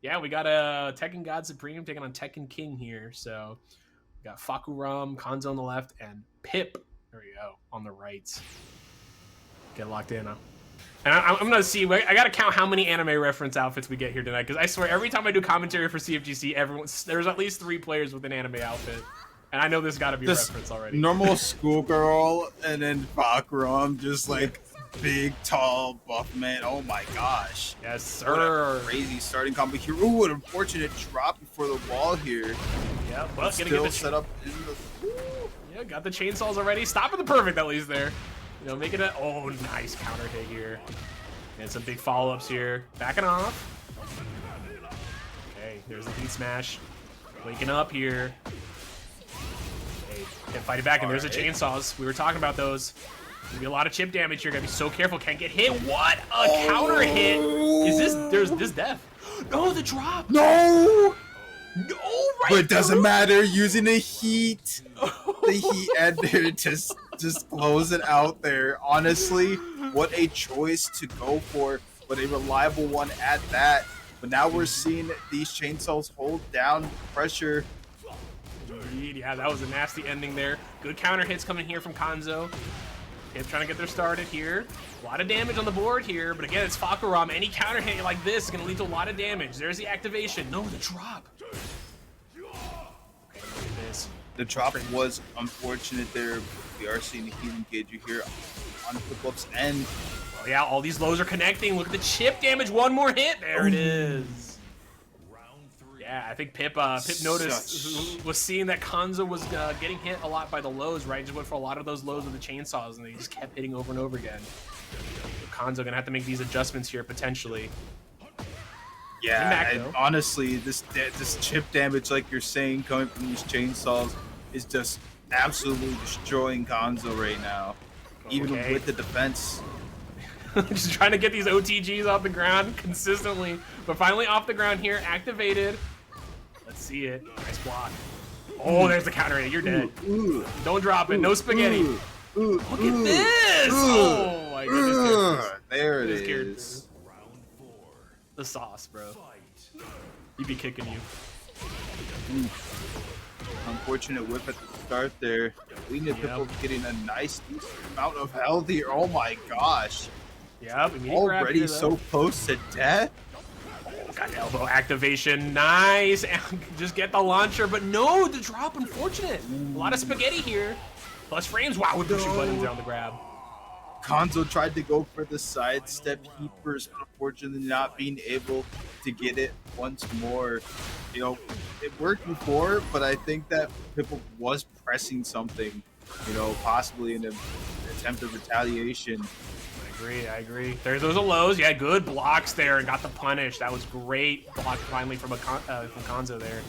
Yeah, we got a Tekken God Supreme taking on Tekken King here. So we got Fahkumram, Kanzo on the left, and Pip. There we go on the right. Get locked in, huh? And I'm gonna see. I gotta count how many anime reference outfits we get here tonight, because I swear every time I do commentary for CFGC, there's at least 3 players with an anime outfit, and I know this got to be a reference already. Normal schoolgirl, and then Fahkumram, just like big, tall, buff man. Oh my gosh! Yes, sir. What a crazy starting combo here. Ooh, an unfortunate drop before the wall here. Yeah, but still set up in the. Yeah, got the chainsaws already. Stopping the perfect at least there. You know, making it. Oh, nice counter hit here. And some big follow-ups here. Backing off. Okay, there's the heat smash. Waking up here. Okay, can't fight it back, and there's the chainsaws. We were talking about those. Gonna be a lot of chip damage here. Gotta be so careful. Can't get hit. What a counter hit! Is this? There's this death. No, the drop. No. No, right. But it doesn't matter. Using the heat ender just close it out there. Honestly, what a choice to go for, but a reliable one at that. But now we're seeing these chainsaws hold down pressure. Indeed, yeah, that was a nasty ending there. Good counter hits coming here from Kanzo. Pip trying to get their started here. A lot of damage on the board here, but again, it's Fahkumram. Any counter hit like this is going to lead to a lot of damage. There's the activation. No, the drop. Okay, look at this. The drop was unfortunate there. We are seeing a heat engage here on Piplup's end. Oh yeah, all these lows are connecting. Look at the chip damage. One more hit. There it is. Yeah, I think Pip noticed, was seeing that Kanzo was getting hit a lot by the lows, right? Just went for a lot of those lows with the chainsaws, and they just kept hitting over and over again. So Kanzo gonna have to make these adjustments here potentially. Yeah, and honestly, this chip damage, like you're saying, coming from these chainsaws, is just absolutely destroying Kanzo right now, even with the defense. Just trying to get these OTGs off the ground consistently, but finally off the ground here, activated. Let's see it. Nice block. Oh, there's the counter hit. You're dead. Don't drop it. No spaghetti. Look at this. Oh my goodness. There it is. The sauce, bro. He'd be kicking you. Unfortunate whip at the start there. Lili getting a nice amount of health here. Oh my gosh. Yep. Already so close to death. Got elbow activation. Nice. Just get the launcher, but no, the drop. Unfortunate. A lot of spaghetti here. Plus frames. Wow, we're pushing buttons down the grab. Kanzo tried to go for the sidestep heat burst, but unfortunately not being able to get it once more. You know, it worked before, but I think that Piplup was pressing something, you know, possibly in an attempt of retaliation. I agree. There's those lows. Yeah, good blocks there and got the punish. That was great block finally from Kanzo there.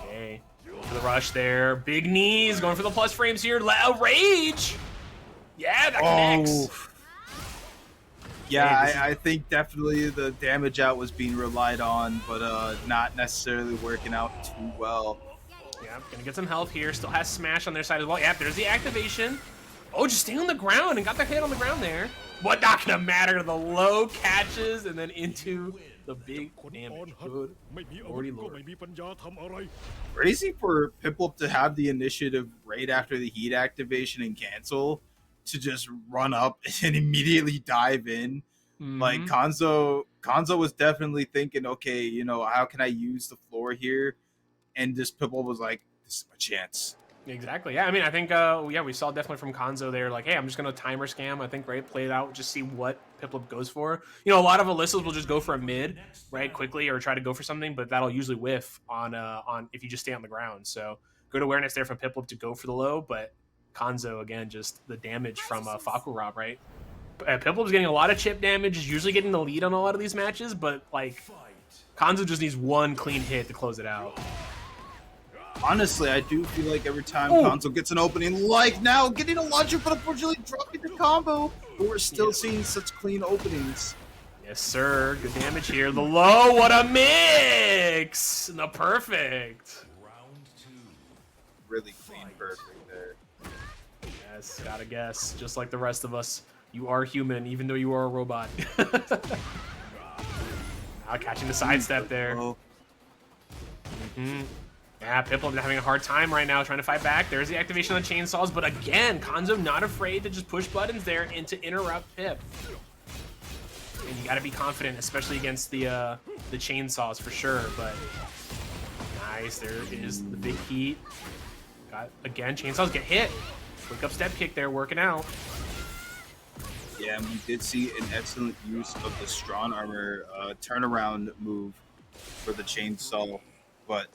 Okay, for the rush there. Big knees going for the plus frames here. Rage. Yeah, that connects. Yeah, I think definitely the damage out was being relied on, but not necessarily working out too well. Yeah, gonna get some health here. Still has smash on their side as well. Yeah, there's the activation. Oh, just stay on the ground and got the hit on the ground there. What, not gonna matter. The low catches and then into the big damage. Good Lordy Lord. Crazy for Piplup to have the initiative right after the heat activation and cancel to just run up and immediately dive in. Like Kanzo was definitely thinking, okay, you know, how can I use the floor here? And just Piplup was like, this is my chance. Exactly. Yeah, I mean, I think, yeah, we saw definitely from Kanzo there, like, hey, I'm just going to timer scam, I think, right? Play it out, just see what Piplup goes for. You know, a lot of Alisas will just go for a mid, right, quickly, or try to go for something, but that'll usually whiff on if you just stay on the ground. So good awareness there from Piplup to go for the low, but Kanzo, again, just the damage from Fahkumram, right? Piplup's getting a lot of chip damage, is usually getting the lead on a lot of these matches, but, like, Kanzo just needs one clean hit to close it out. Honestly, I do feel like every time Kanzo gets an opening, like now, getting a launcher, but unfortunately dropping the combo, but we're still seeing such clean openings. Yes, sir. Good damage here. The low, what a mix! The perfect. Really clean, perfect there. Yes, gotta guess. Just like the rest of us, you are human, even though you are a robot. Catching the sidestep there. Yeah, Piplup having a hard time right now trying to fight back. There's the activation on the chainsaws, but again, Kanzo not afraid to just push buttons there and to interrupt Pip. And you got to be confident, especially against the chainsaws for sure. But nice, there is the big heat. Got again, chainsaws get hit. Quick up step kick there, working out. Yeah, and we did see an excellent use of the strong armor turnaround move for the chainsaw, but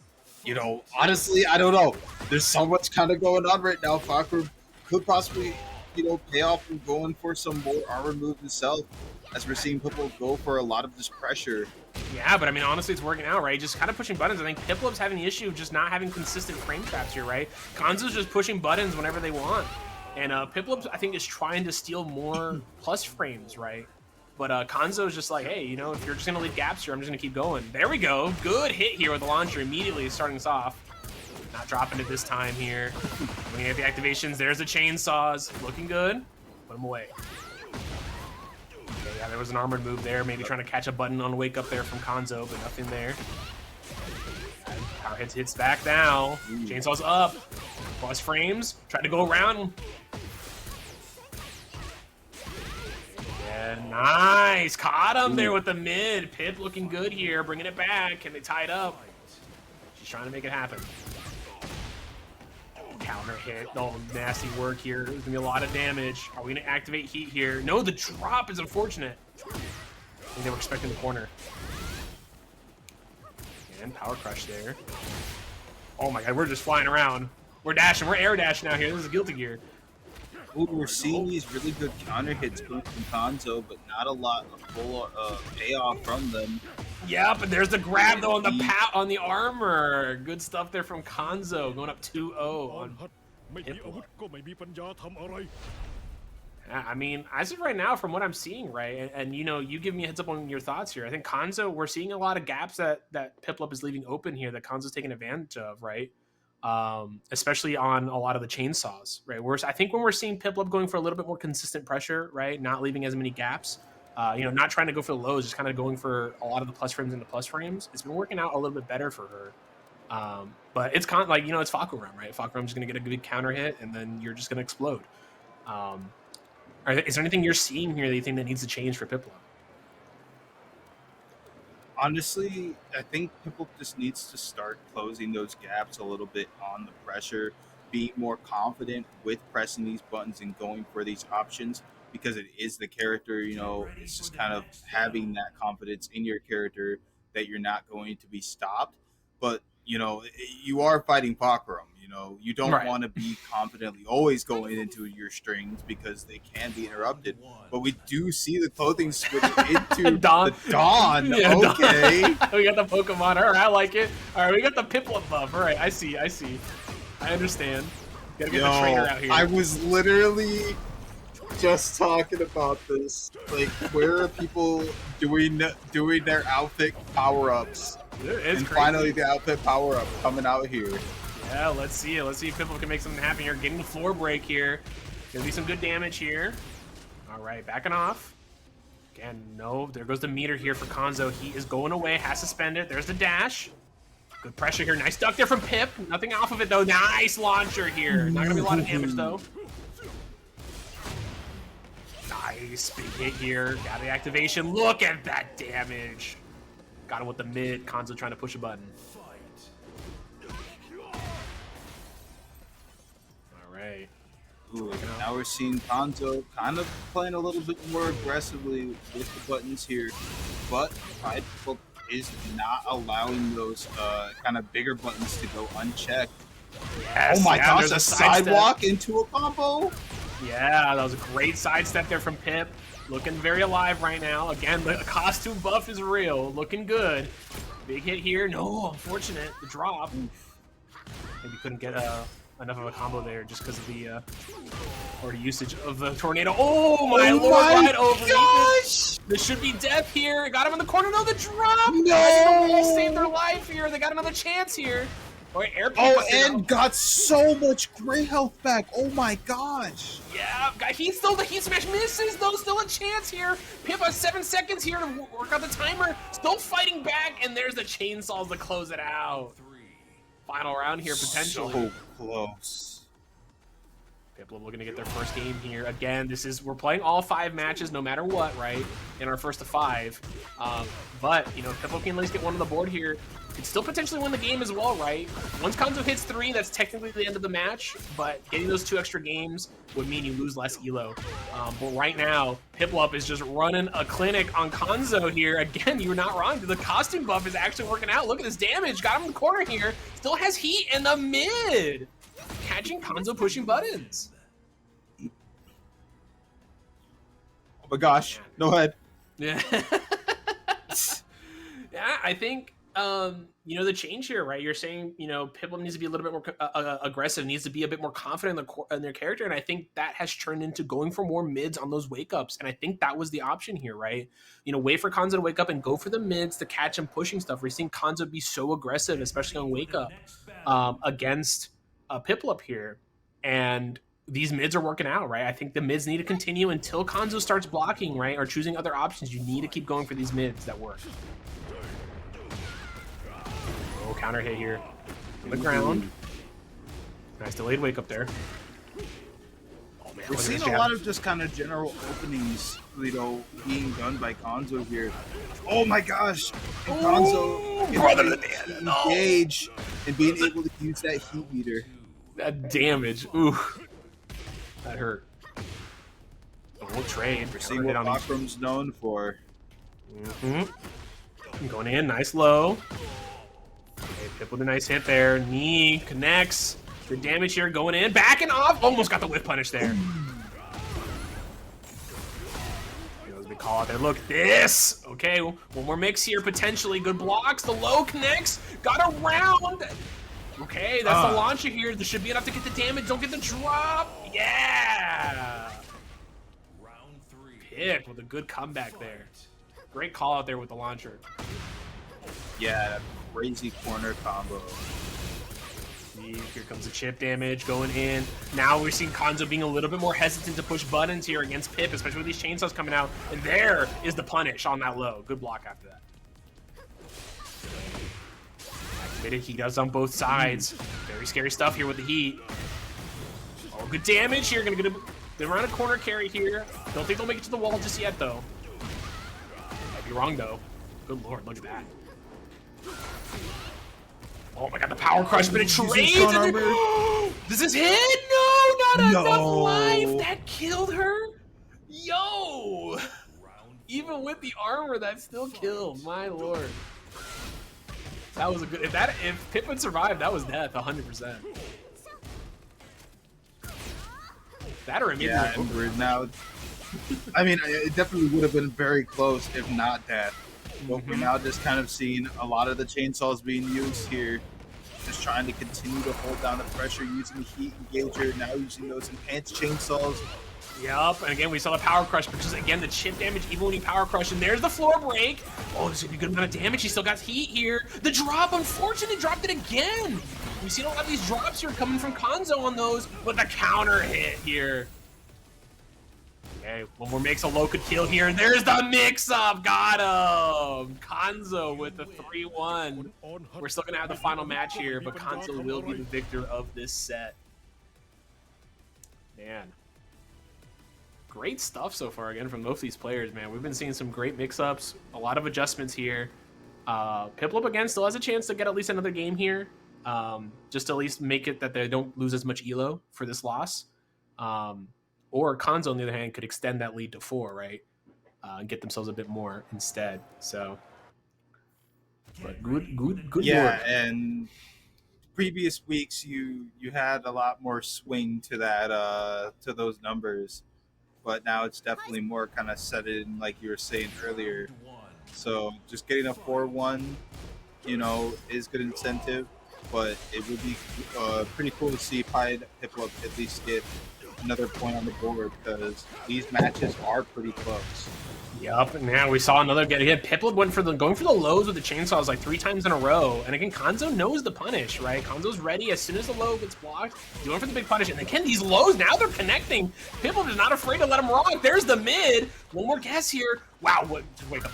you know, honestly, I don't know. There's so much kind of going on right now. Fahkumram could possibly, you know, pay off from going for some more armor moves himself, as we're seeing people go for a lot of this pressure. Yeah, but I mean, honestly, it's working out, right? Just kind of pushing buttons. I think Piplup's having the issue of just not having consistent frame traps here, right? Kanzo's just pushing buttons whenever they want. And Piplup, I think, is trying to steal more plus frames, right? But Kanzo's just like, hey, you know, if you're just going to leave gaps here, I'm just going to keep going. There we go. Good hit here with the launcher immediately starting us off. Not dropping it this time here. Looking at the activations. There's the chainsaws. Looking good. Put them away. Okay, yeah, there was an armored move there. Maybe trying to catch a button on wake up there from Kanzo, but nothing there. Power hits back now. Chainsaws up. Plus frames. Tried to go around. Yeah, nice. Caught him there with the mid. Pip looking good here. Bringing it back. Can they tie it up? She's trying to make it happen. Counter hit. Oh, nasty work here. There's going to be a lot of damage. Are we going to activate heat here? No, the drop is unfortunate. I think they were expecting the corner. And power crush there. Oh my god, we're just flying around. We're dashing. We're air dashing out here. This is Guilty Gear. Ooh, we're seeing these really good counter hits from Kanzo, but not a lot of full payoff from them. Yeah, but there's the grab though on the on the armor. Good stuff there from Kanzo, going up 2-0 on Piplup. Yeah, I mean, as of right now, from what I'm seeing, right, and you know, you give me a heads up on your thoughts here. I think Kanzo, we're seeing a lot of gaps that Piplup is leaving open here that Kanzo's taking advantage of, right? Especially on a lot of the chainsaws, right? I think when we're seeing Piplup going for a little bit more consistent pressure, right, not leaving as many gaps, you know, not trying to go for the lows, just kind of going for a lot of the plus frames into plus frames. It's been working out a little bit better for her. But it's kind of like, you know, it's Fahkumram, right? Fahkumram's going to get a good counter hit, and then you're just going to explode. Is there anything you're seeing here that you think that needs to change for Piplup? Honestly, I think Piplup just needs to start closing those gaps a little bit on the pressure, being more confident with pressing these buttons and going for these options, because it is the character, you know, it's just kind of having that confidence in your character that you're not going to be stopped. But, you know, you are fighting Fahkumram, you know, you don't want to be confidently always going into your strings because they can be interrupted. But we do see the clothing switch into Dawn. the Dawn. Yeah, okay. Dawn. We got the Pokemon. All right, I like it. All right, we got the Piplup buff. All right, I see. I understand. Gotta get the trainer out here. I was literally just talking about this. Like, where are people doing their outfit power-ups? It's crazy. Finally, the outfit power-up coming out here. Yeah, let's see it. Let's see if Piplup can make something happen here. Getting the floor break here. Gonna be some good damage here. All right, backing off. Again, no. There goes the meter here for Kanzo. He is going away. Has to spend it. There's the dash. Good pressure here. Nice duck there from Pip. Nothing off of it, though. Nice launcher here. Not gonna be a lot of damage, though. Nice. Big hit here. Got the activation. Look at that damage. Got him with the mid. Kanzo trying to push a button. All right. Ooh, now we're seeing Kanzo kind of playing a little bit more aggressively with the buttons here, but ThePiedPiplup is not allowing those kind of bigger buttons to go unchecked. Yes, oh my gosh, there's a sidewalk into a combo? Yeah, that was a great sidestep there from Pip. Looking very alive right now. Again, the costume buff is real. Looking good. Big hit here. No, unfortunate. The drop. Maybe couldn't get enough of a combo there just because of the already usage of the tornado. Oh my lord! Right over. Gosh! This should be death here. Got him in the corner. No, the drop. No! They saved their life here. They got another chance here. Or air Oh, and got so much gray health back. Oh my gosh. Yeah, guy, he's still the heat smash misses though. Still a chance here. Pip has 7 seconds here to work out the timer. Still fighting back, and there's the chainsaws to close it out. Final round here potentially. So close. Piplup looking to get their first game here. Again, we're playing all 5 matches no matter what, right? In our first of 5. But, you know, Piplup can at least get one on the board here. Could still potentially win the game as well, right? Once Kanzo hits 3, that's technically the end of the match, but getting those 2 extra games would mean you lose less elo. But right now, Piplup is just running a clinic on Kanzo here. Again, you're not wrong. The costume buff is actually working out. Look at this damage. Got him in the corner here. Still has heat in the mid. Catching Kanzo pushing buttons. Oh my gosh. No head. Yeah. Yeah, I think you know, the change here, right? You're saying, you know, Piplup needs to be a little bit more aggressive, needs to be a bit more confident in their character, and I think that has turned into going for more mids on those wake ups, and I think that was the option here, right? You know, wait for Kanzo to wake up and go for the mids to catch him pushing stuff. We're seeing Kanzo be so aggressive, especially on wake up against Piplup here, and these mids are working out, right? I think the mids need to continue until Kanzo starts blocking, right, or choosing other options. You need to keep going for these mids that work. Counter hit here on the ground. Nice delayed wake up there. Oh, man, we're seeing a lot of just kind of general openings, you know, being done by Kanzo here. Oh my gosh! And Kanzo engage and being able to use that heat meter. That damage, ooh, that hurt. But we'll trade. We're seeing what Fahkumram's known for. Going in, nice low. Okay, Pip with a nice hit there. Knee connects. Good damage here going in. Back and off. Almost got the whip punish there. Big call out there. Look at this. Okay, one more mix here potentially. Good blocks. The low connects. Got around. Okay, that's the launcher here. This should be enough to get the damage. Don't get the drop. Yeah. Round 3. Pip with a good comeback there. Great call out there with the launcher. Yeah. Crazy corner combo. Here comes the chip damage going in. Now we're seeing Kanzo being a little bit more hesitant to push buttons here against Pip, especially with these chainsaws coming out. And there is the punish on that low. Good block after that. Activated heat does on both sides. Very scary stuff here with the heat. Oh, good damage here. Gonna get a around a corner carry here. Don't think they'll make it to the wall just yet though. Might be wrong though. Good lord, look at that. Oh my god, the power crush penetrates! Does this hit? No, not enough life! That killed her? Yo! Even with the armor, that still killed. My lord. That was a good... If Pip would survive, that was death, 100%. That or immediately. Yeah, and we're now... I mean, it definitely would have been very close, if not death. But we're now just kind of seeing a lot of the chainsaws being used here. Just trying to continue to hold down the pressure using the heat engager, now using those enhanced chainsaws. Yup, and again, we saw the power crush, but just again, the chip damage, even when you power crush, and there's the floor break. Oh, this is gonna be a good amount of damage. He still got heat here. The drop, unfortunately, dropped it again. We've seen a lot of these drops here coming from Kanzo on those, but the counter hit here. Okay, one more mix, a low could kill here, and there's the mix-up! Got him! Kanzo with the 3-1. We're still gonna have the final match here, but Kanzo will be the victor of this set. Man. Great stuff so far, again, from both these players, man. We've been seeing some great mix-ups, a lot of adjustments here. Piplup, again, still has a chance to get at least another game here, just to at least make it that they don't lose as much elo for this loss. Or Kanzo, on the other hand, could extend that lead to 4, right? And get themselves a bit more instead. So, but good. Yeah, work. And previous weeks you had a lot more swing to that to those numbers, but now it's definitely more kind of set in like you were saying earlier. So just getting a 4-1, you know, is good incentive, but it would be pretty cool to see Piplup at least get another point on the board because these matches are pretty close. Yup, and now we saw another get hit. Piplup went for going for the lows with the chainsaws like 3 times in a row. And again, Kanzo knows the punish, right? Kanzo's ready as soon as the low gets blocked. He's going for the big punish. And again, these lows, now they're connecting. Piplup is not afraid to let him rock. There's the mid. One more guess here. Wow, what? Just wake up.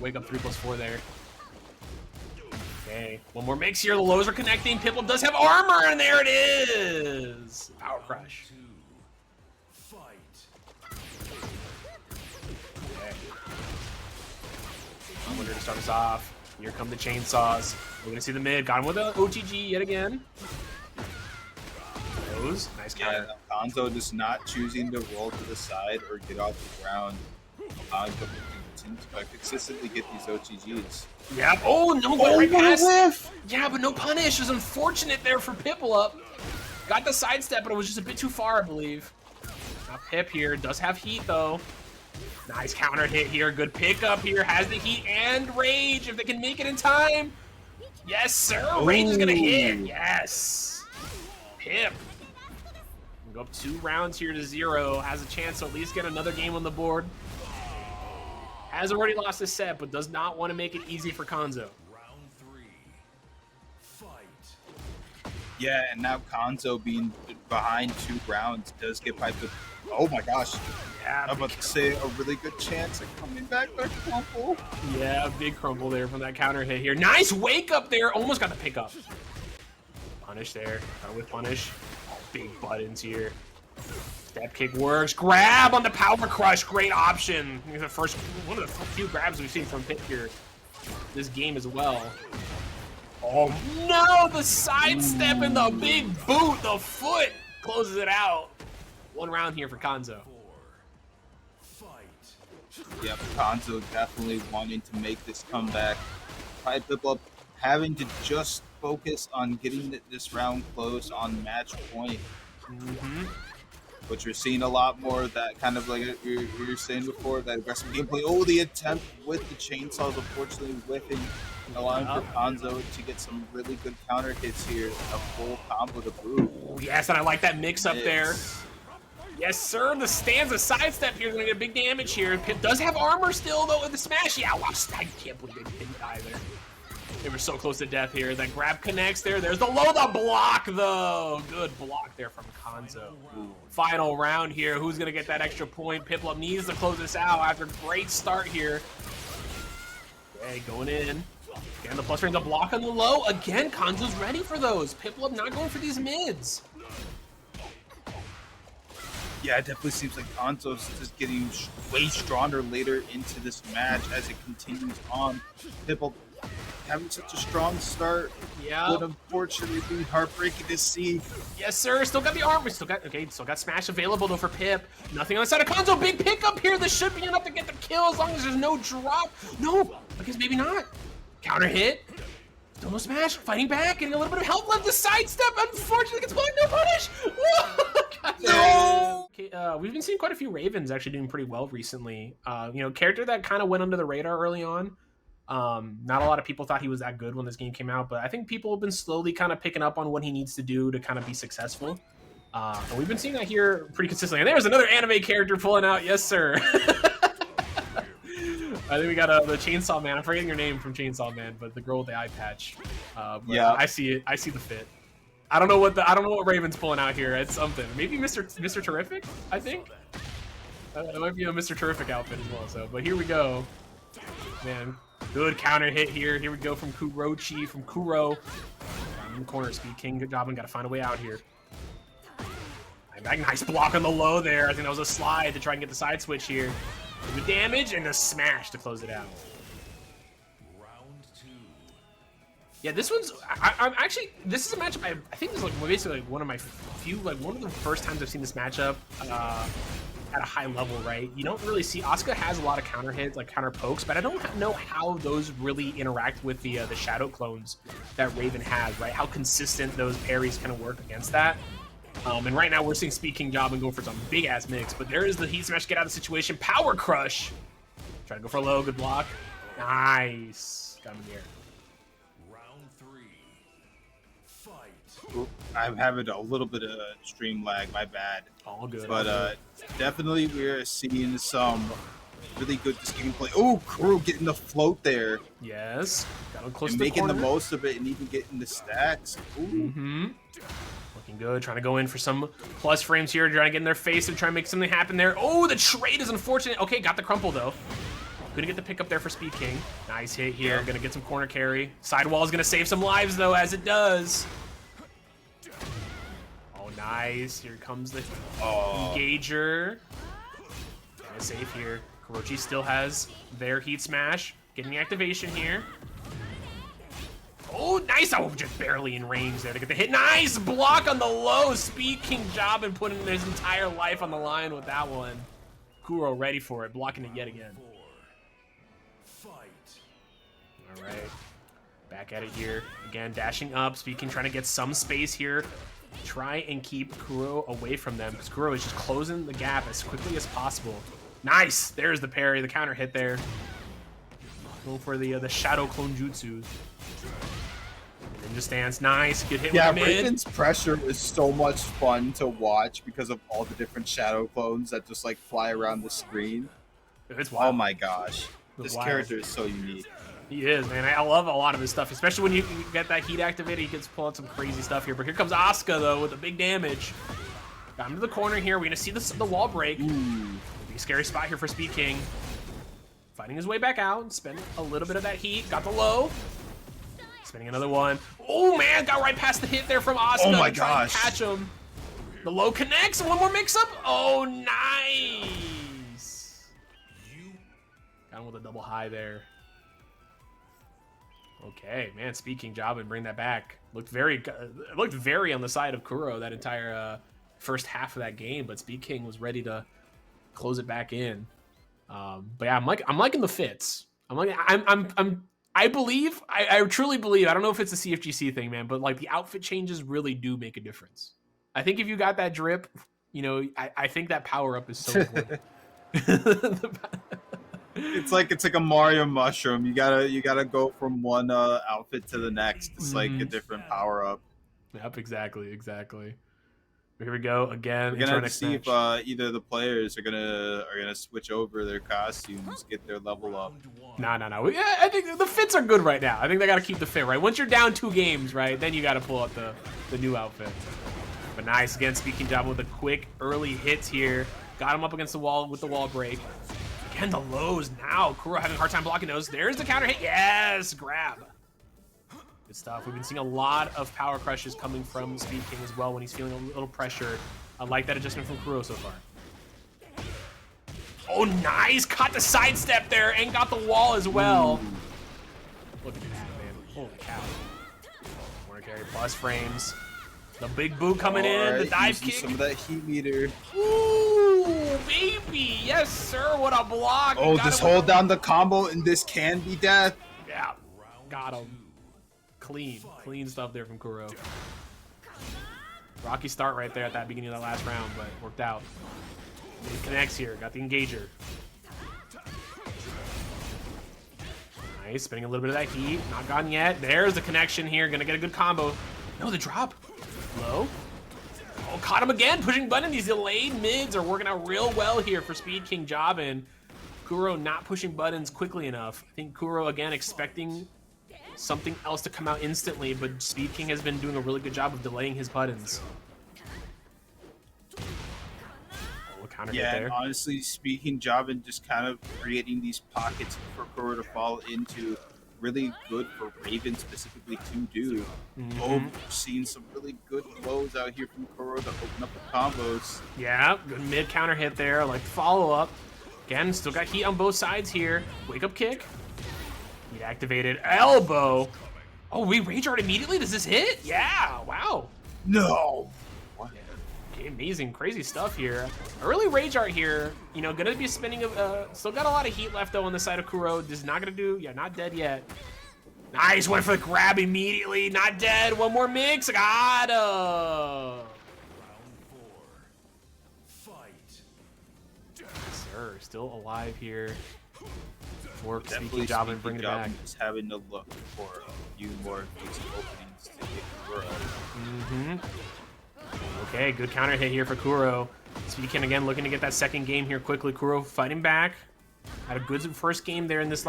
Wake up 3+4 there. Okay, one more mix here. The lows are connecting. Piplup does have armor, and there it is. Power crush. I wonder to start us off. Here come the chainsaws. We're gonna see the mid. Got him with an OTG yet again. Those nice counter. Yeah, Kanzo just not choosing to roll to the side or get off the ground, allowing them to consistently get these OTGs. Yeah. Oh no! Oh, Right past. whiff! Yeah, but no punish. It was unfortunate there for Piplup. Got the sidestep, but it was just a bit too far, I believe. Now Pip here does have heat though. Nice counter hit here. Good pickup here. Has the heat and rage if they can make it in time. Yes, sir. Rage is gonna hit. Yes. Pip. We'll go up 2 rounds here to 0. Has a chance to at least get another game on the board. Has already lost a set, but does not want to make it easy for Kanzo. Yeah, and now Kanzo being behind 2 rounds does get piped with, oh my gosh. Yeah, I'm about to say a really good chance of coming back by crumple. Yeah, big crumble there from that counter hit here. Nice wake up there. Almost got the pickup. Punish there. With punish. Big buttons here. Step kick works. Grab on the power crush. Great option. The first one of the few grabs we've seen from Pip here this game as well. Oh no! The sidestep and the big boot. The foot closes it out. 1 round here for Kanzo. Yep, Kanzo definitely wanting to make this comeback. Piplup having to just focus on getting this round closed on match point. But you're seeing a lot more of that kind of like you're saying before, that aggressive gameplay. Oh, the attempt with the chainsaws, unfortunately whiffing, allowing for Kanzo to get some really good counter hits here. A full combo to boot. Oh, yes, and I like that mix up there. Yes, sir. The stanza sidestep here is going to get big damage here. Pip does have armor still, though, with the smash. Yeah, wow, I can't believe they didn't die there. They were so close to death here. That grab connects there. There's the low, the block, though. Good block there from Kanzo. Final round here. Who's going to get that extra point? Piplup needs to close this out after a great start here. Okay, going in. Again, the plus range, the block on the low. Again, Kanzo's ready for those. Piplup not going for these mids. Yeah, it definitely seems like Kanzo's just getting way stronger later into this match as it continues on. Piplup having such a strong start would unfortunately be heartbreaking to see. Yes, sir. Still got the armor. Still got smash available though for Pip. Nothing on the side of Kanzo. Big pickup here. This should be enough to get the kill as long as there's no drop. No, I guess maybe not. Counter hit. Still no smash. Fighting back. Getting a little bit of help left. The sidestep. Unfortunately gets blocked. No punish. No. Okay, we've been seeing quite a few Ravens actually doing pretty well recently. Character that kind of went under the radar early on. Not a lot of people thought he was that good when this game came out, but I think people have been slowly kind of picking up on what he needs to do to kind of be successful. And we've been seeing that here pretty consistently. And there's another anime character pulling out. Yes, sir. I think we got the Chainsaw Man. I'm forgetting your name from Chainsaw Man, but the girl with the eye patch. Yeah, I see it. I see the fit. I don't know what Raven's pulling out here. It's something. Maybe Mr. Terrific. I think it might be a Mr. Terrific outfit as well. So, but here we go. Man, good counter hit here. Here we go from Kurochi, from Kuro. In the corner, Speedkingjobin got to find a way out here. Nice block on the low there. I think that was a slide to try and get the side switch here. Good damage and a smash to close it out. Yeah, this one's. I'm actually. This is a matchup. I think this is basically one of my few, one of the first times I've seen this matchup at a high level. Right? You don't really see. Asuka has a lot of counter hits, counter pokes, but I don't know how those really interact with the shadow clones that Raven has. Right? How consistent those parries kind of work against that. And right now we're seeing Speedkingjobin go for some big ass mix, but there is the heat smash, get out of the situation, power crush. Try to go for a low, good block. Nice. Got him in the air. I'm having a little bit of stream lag, my bad. All good. But definitely we're seeing some really good just gameplay. Oh, Kuro getting the float there. Yes. Got him close and to the making corner. the most of it and even getting the stacks. Ooh. Looking good. Trying to go in for some plus frames here. Trying to get in their face and try to make something happen there. Oh, the trade is unfortunate. Okay, got the crumple though. Gonna get the pick up there for Speed King. Nice hit here. Gonna get some corner carry. Sidewall is gonna save some lives though, as it does. Oh, nice. Here comes the engager. And a save here. Kurochi still has their heat smash. Getting the activation here. Oh, nice. Oh, just barely in range there to get the hit. Nice block on the low. Speedkingjobin putting his entire life on the line with that one. Kuro ready for it, blocking it yet again. All right, back at it here. Again, dashing up. Speedking trying to get some space here. Try and keep Kuro away from them because Kuro is just closing the gap as quickly as possible. Nice. There's the parry, the counter hit there. Going for the shadow clone jutsu. Ninja stance, nice. Good hit with the mid. Raven's pressure is so much fun to watch because of all the different shadow clones that just like fly around the screen. It's wild. Oh my gosh, this character is so unique. He is, man. I love a lot of his stuff, especially when you get that heat activated. He gets pull out some crazy stuff here. But here comes Asuka though with the big damage. Got him to the corner here. We're gonna see the wall break. Be a scary spot here for Speed King. Fighting his way back out, spending a little bit of that heat. Got the low. Spinning another one. Oh man, got right past the hit there from Asuka. Oh my gosh. Catch him. The low connects. One more mix up. Oh, nice. Got him with a double high there. Okay, man. Speedkingjobin bring that back. Looked very on the side of Kuro that entire first half of that game, but Speed King was ready to close it back in. But yeah, I'm liking the fits. I truly believe, I don't know if it's a CFGC thing, man, but like the outfit changes really do make a difference. I think if you got that drip, you know, I think that power up is so important. It's like a Mario mushroom. You gotta go from one outfit to the next. It's like a different power up. Yep, exactly. Here we go again. We're gonna have to see if either the players are gonna switch over their costumes, get their level up. No. Yeah, I think the fits are good right now. I think they gotta keep the fit right. Once you're down 2 games, right, then you gotta pull out the new outfit. But nice again, Speedkingjobin with the quick early hits here. Got him up against the wall with the wall break. Again, the lows now. Kuro having a hard time blocking those. There's the counter hit. Yes, grab. Good stuff. We've been seeing a lot of power crushes coming from Speed King as well when he's feeling a little pressure. I like that adjustment from Kuro so far. Oh, nice. Caught the sidestep there and got the wall as well. Look at that, man. Holy cow. Corner carry plus frames. The big boot coming in. The dive kick. Some of that heat meter. Ooh, baby. Yes, sir. What a block. Oh, just hold down the combo and this can be death. Yeah. Got him. Clean stuff there from Kuro. Rocky start right there at that beginning of that last round, but worked out. He connects here, got the engager. Nice, spinning a little bit of that heat, not gone yet. There's the connection here, gonna get a good combo. No, the drop. Low. Oh, caught him again, pushing button. These delayed mids are working out real well here for Speedkingjobin. Kuro not pushing buttons quickly enough. I think Kuro, again, expecting something else to come out instantly, but Speed King has been doing a really good job of delaying his buttons. Oh, counter hit there. And honestly, Speedkingjobin just kind of creating these pockets for Kuro to fall into. Really good for Raven specifically to do. Oh, seeing some really good blows out here from Kuro to open up the combos. Yeah, good mid counter hit there, like follow up. Again, still got heat on both sides here. Wake up kick. Heat activated elbow. Oh, we rage art immediately? Does this hit? Yeah, wow. No. Okay, amazing, crazy stuff here. Early rage art here. You know, gonna be spinning. Still got a lot of heat left though on the side of Kuro. This is not gonna do. Yeah, not dead yet. Nice, went for the grab immediately. Not dead. One more mix. Got him. Round 4. Fight. Yes, sir. Still alive here. Work Speedkingjobin, bring it back. Just having to look for a few more decent openings to get Kuro. Okay, good counter hit here for Kuro. Speedkin again looking to get that second game here quickly. Kuro fighting back. Had a good first game there in these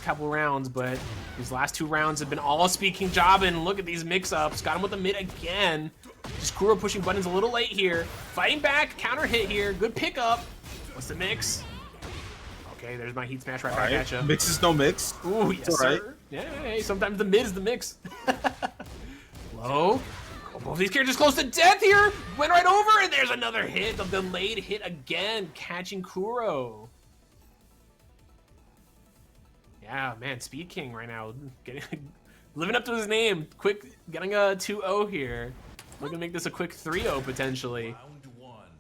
couple rounds, but these last 2 rounds have been all Speedkingjobin. Look at these mix-ups. Got him with the mid again. Just Kuro pushing buttons a little late here. Fighting back, counter hit here. Good pickup. What's the mix? Okay, there's my heat smash right back at you. Mix is no mix. Ooh, yes, sir. Yeah, hey, sometimes the mid is the mix. Low. Both these characters close to death here. Went right over, and there's another hit. The delayed hit again, catching Kuro. Yeah, man, Speed King right now, living up to his name. Quick, getting a 2-0 here. Looking to make this a quick 3-0 potentially.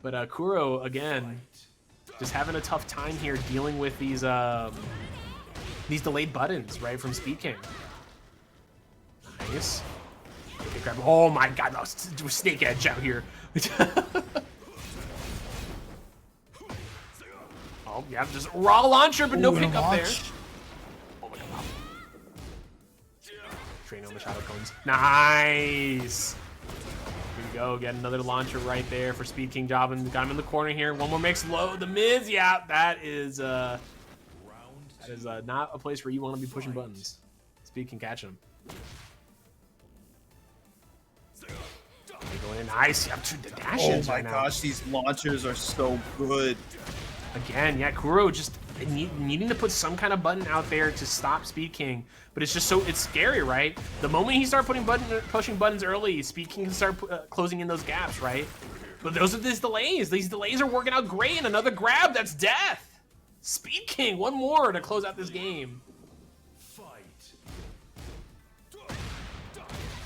But Kuro, again, just having a tough time here dealing with these delayed buttons, right, from Speed King. Nice. Okay, grab. Oh my god, that was snake edge out here. Oh, yeah, just raw launcher, but no pickup there. Oh my god. Train on the shadow cones. Nice. Here we go. Get another launcher right there for Speedkingjobin. Got him in the corner here. One more mix. Low the mids. Yeah, that is not a place where you want to be pushing buttons. Speed can catch him. Going in nice. Yeah, the dashes. Oh my gosh, these launchers are so good. Again, yeah, Kuro just needing to put some kind of button out there to stop Speed King, but it's just it's scary, right? The moment he starts pushing buttons early, Speed King can start closing in those gaps, right? But those are these delays. These delays are working out great, and another grab, that's death. Speed King, one more to close out this game.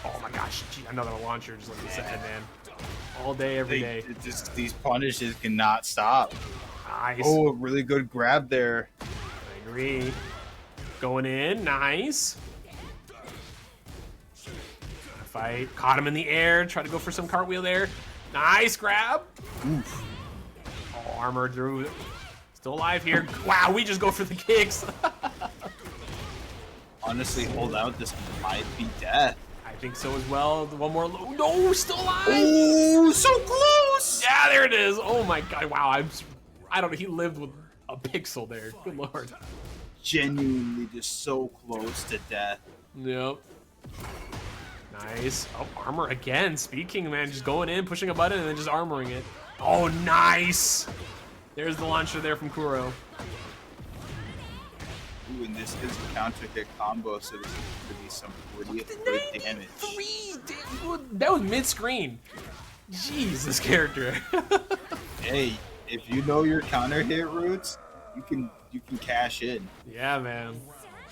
Oh my gosh, gee, another launcher, just like you said, man. All day, every day. These punishes cannot stop. Nice. Oh, a really good grab there. I agree. Going in, nice. Fight, caught him in the air, try to go for some cartwheel there. Nice grab. Oof. Oh, armor through. Still alive here. Wow, we just go for the kicks. Honestly, hold out. This might be death. I think so as well. One more. No, still alive. Oh, so close. Yeah, there it is. Oh my god. Wow, I don't know. He lived with a pixel there. Good lord. Genuinely just so close to death. Yep. Nice. Oh, armor again. Speed King, man, just going in, pushing a button, and then just armoring it. Oh, nice. There's the launcher there from Kuro. Ooh, and this is a counter hit combo, so this is going to be some pretty good damage. That was mid-screen. Jeez, this character. Hey, if you know your counter hit routes, you can cash in. Yeah, man.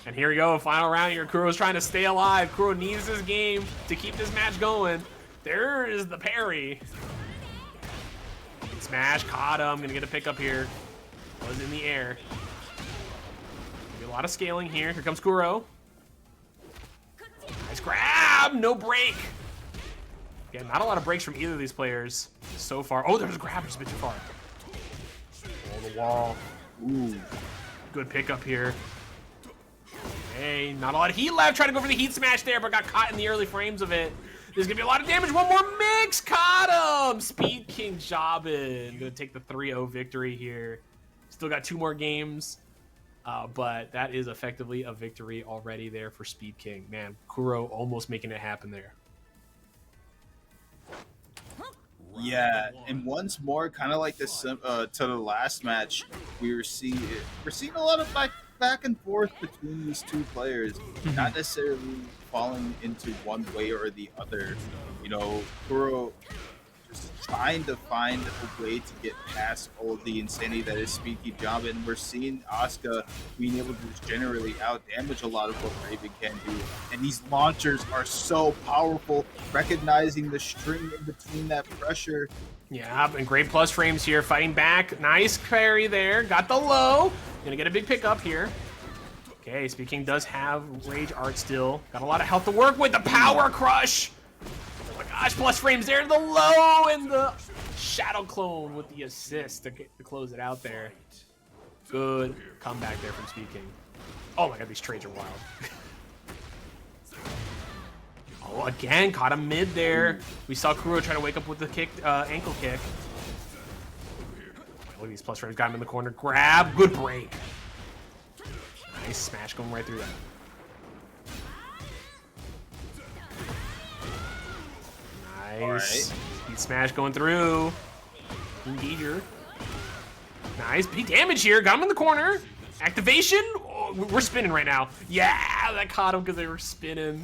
And here we go, final round here. Kuro's trying to stay alive. Kuro needs this game to keep this match going. There is the parry. Smash, caught him. Gonna get a pickup here. Was in the air. A lot of scaling here. Here comes Kuro. Nice grab. No break. Again, not a lot of breaks from either of these players so far. Oh, there's a grab just a bit too far. Oh, the wall. Ooh. Good pickup here. Hey, not a lot of heat left. Trying to go for the heat smash there, but got caught in the early frames of it. There's gonna be a lot of damage. One more mix. Caught him. Speedkingjobin. Gonna take the 3-0 victory here. Still got 2 more games. But that is effectively a victory already there for Speed King. Man, Kuro almost making it happen there. Yeah, and once more, kind of like this to the last match, we're seeing a lot of back and forth between these two players, not necessarily falling into one way or the other. You know, Kuro just trying to find a way to get past all of the insanity that is Speedkingjobin. We're seeing Asuka being able to just generally out damage a lot of what Raven can do. And these launchers are so powerful, recognizing the string in between that pressure. Yeah, and great plus frames here, fighting back. Nice parry there, got the low. Gonna get a big pickup here. Okay, Speed King does have Rage Art still. Got a lot of health to work with, the power crush. Oh my gosh, plus frames there, the low and the shadow clone with the assist to close it out there. Good comeback there from Speed King. Oh my god, these trades are wild. Oh, again, caught him mid there. We saw Kuro try to wake up with the kick, ankle kick. Look at these plus frames, got him in the corner. Grab, good break. Nice smash going right through that. Nice. Speed smash going through. Engager. Nice. Big damage here. Got him in the corner. Activation. Oh, we're spinning right now. Yeah, that caught him because they were spinning.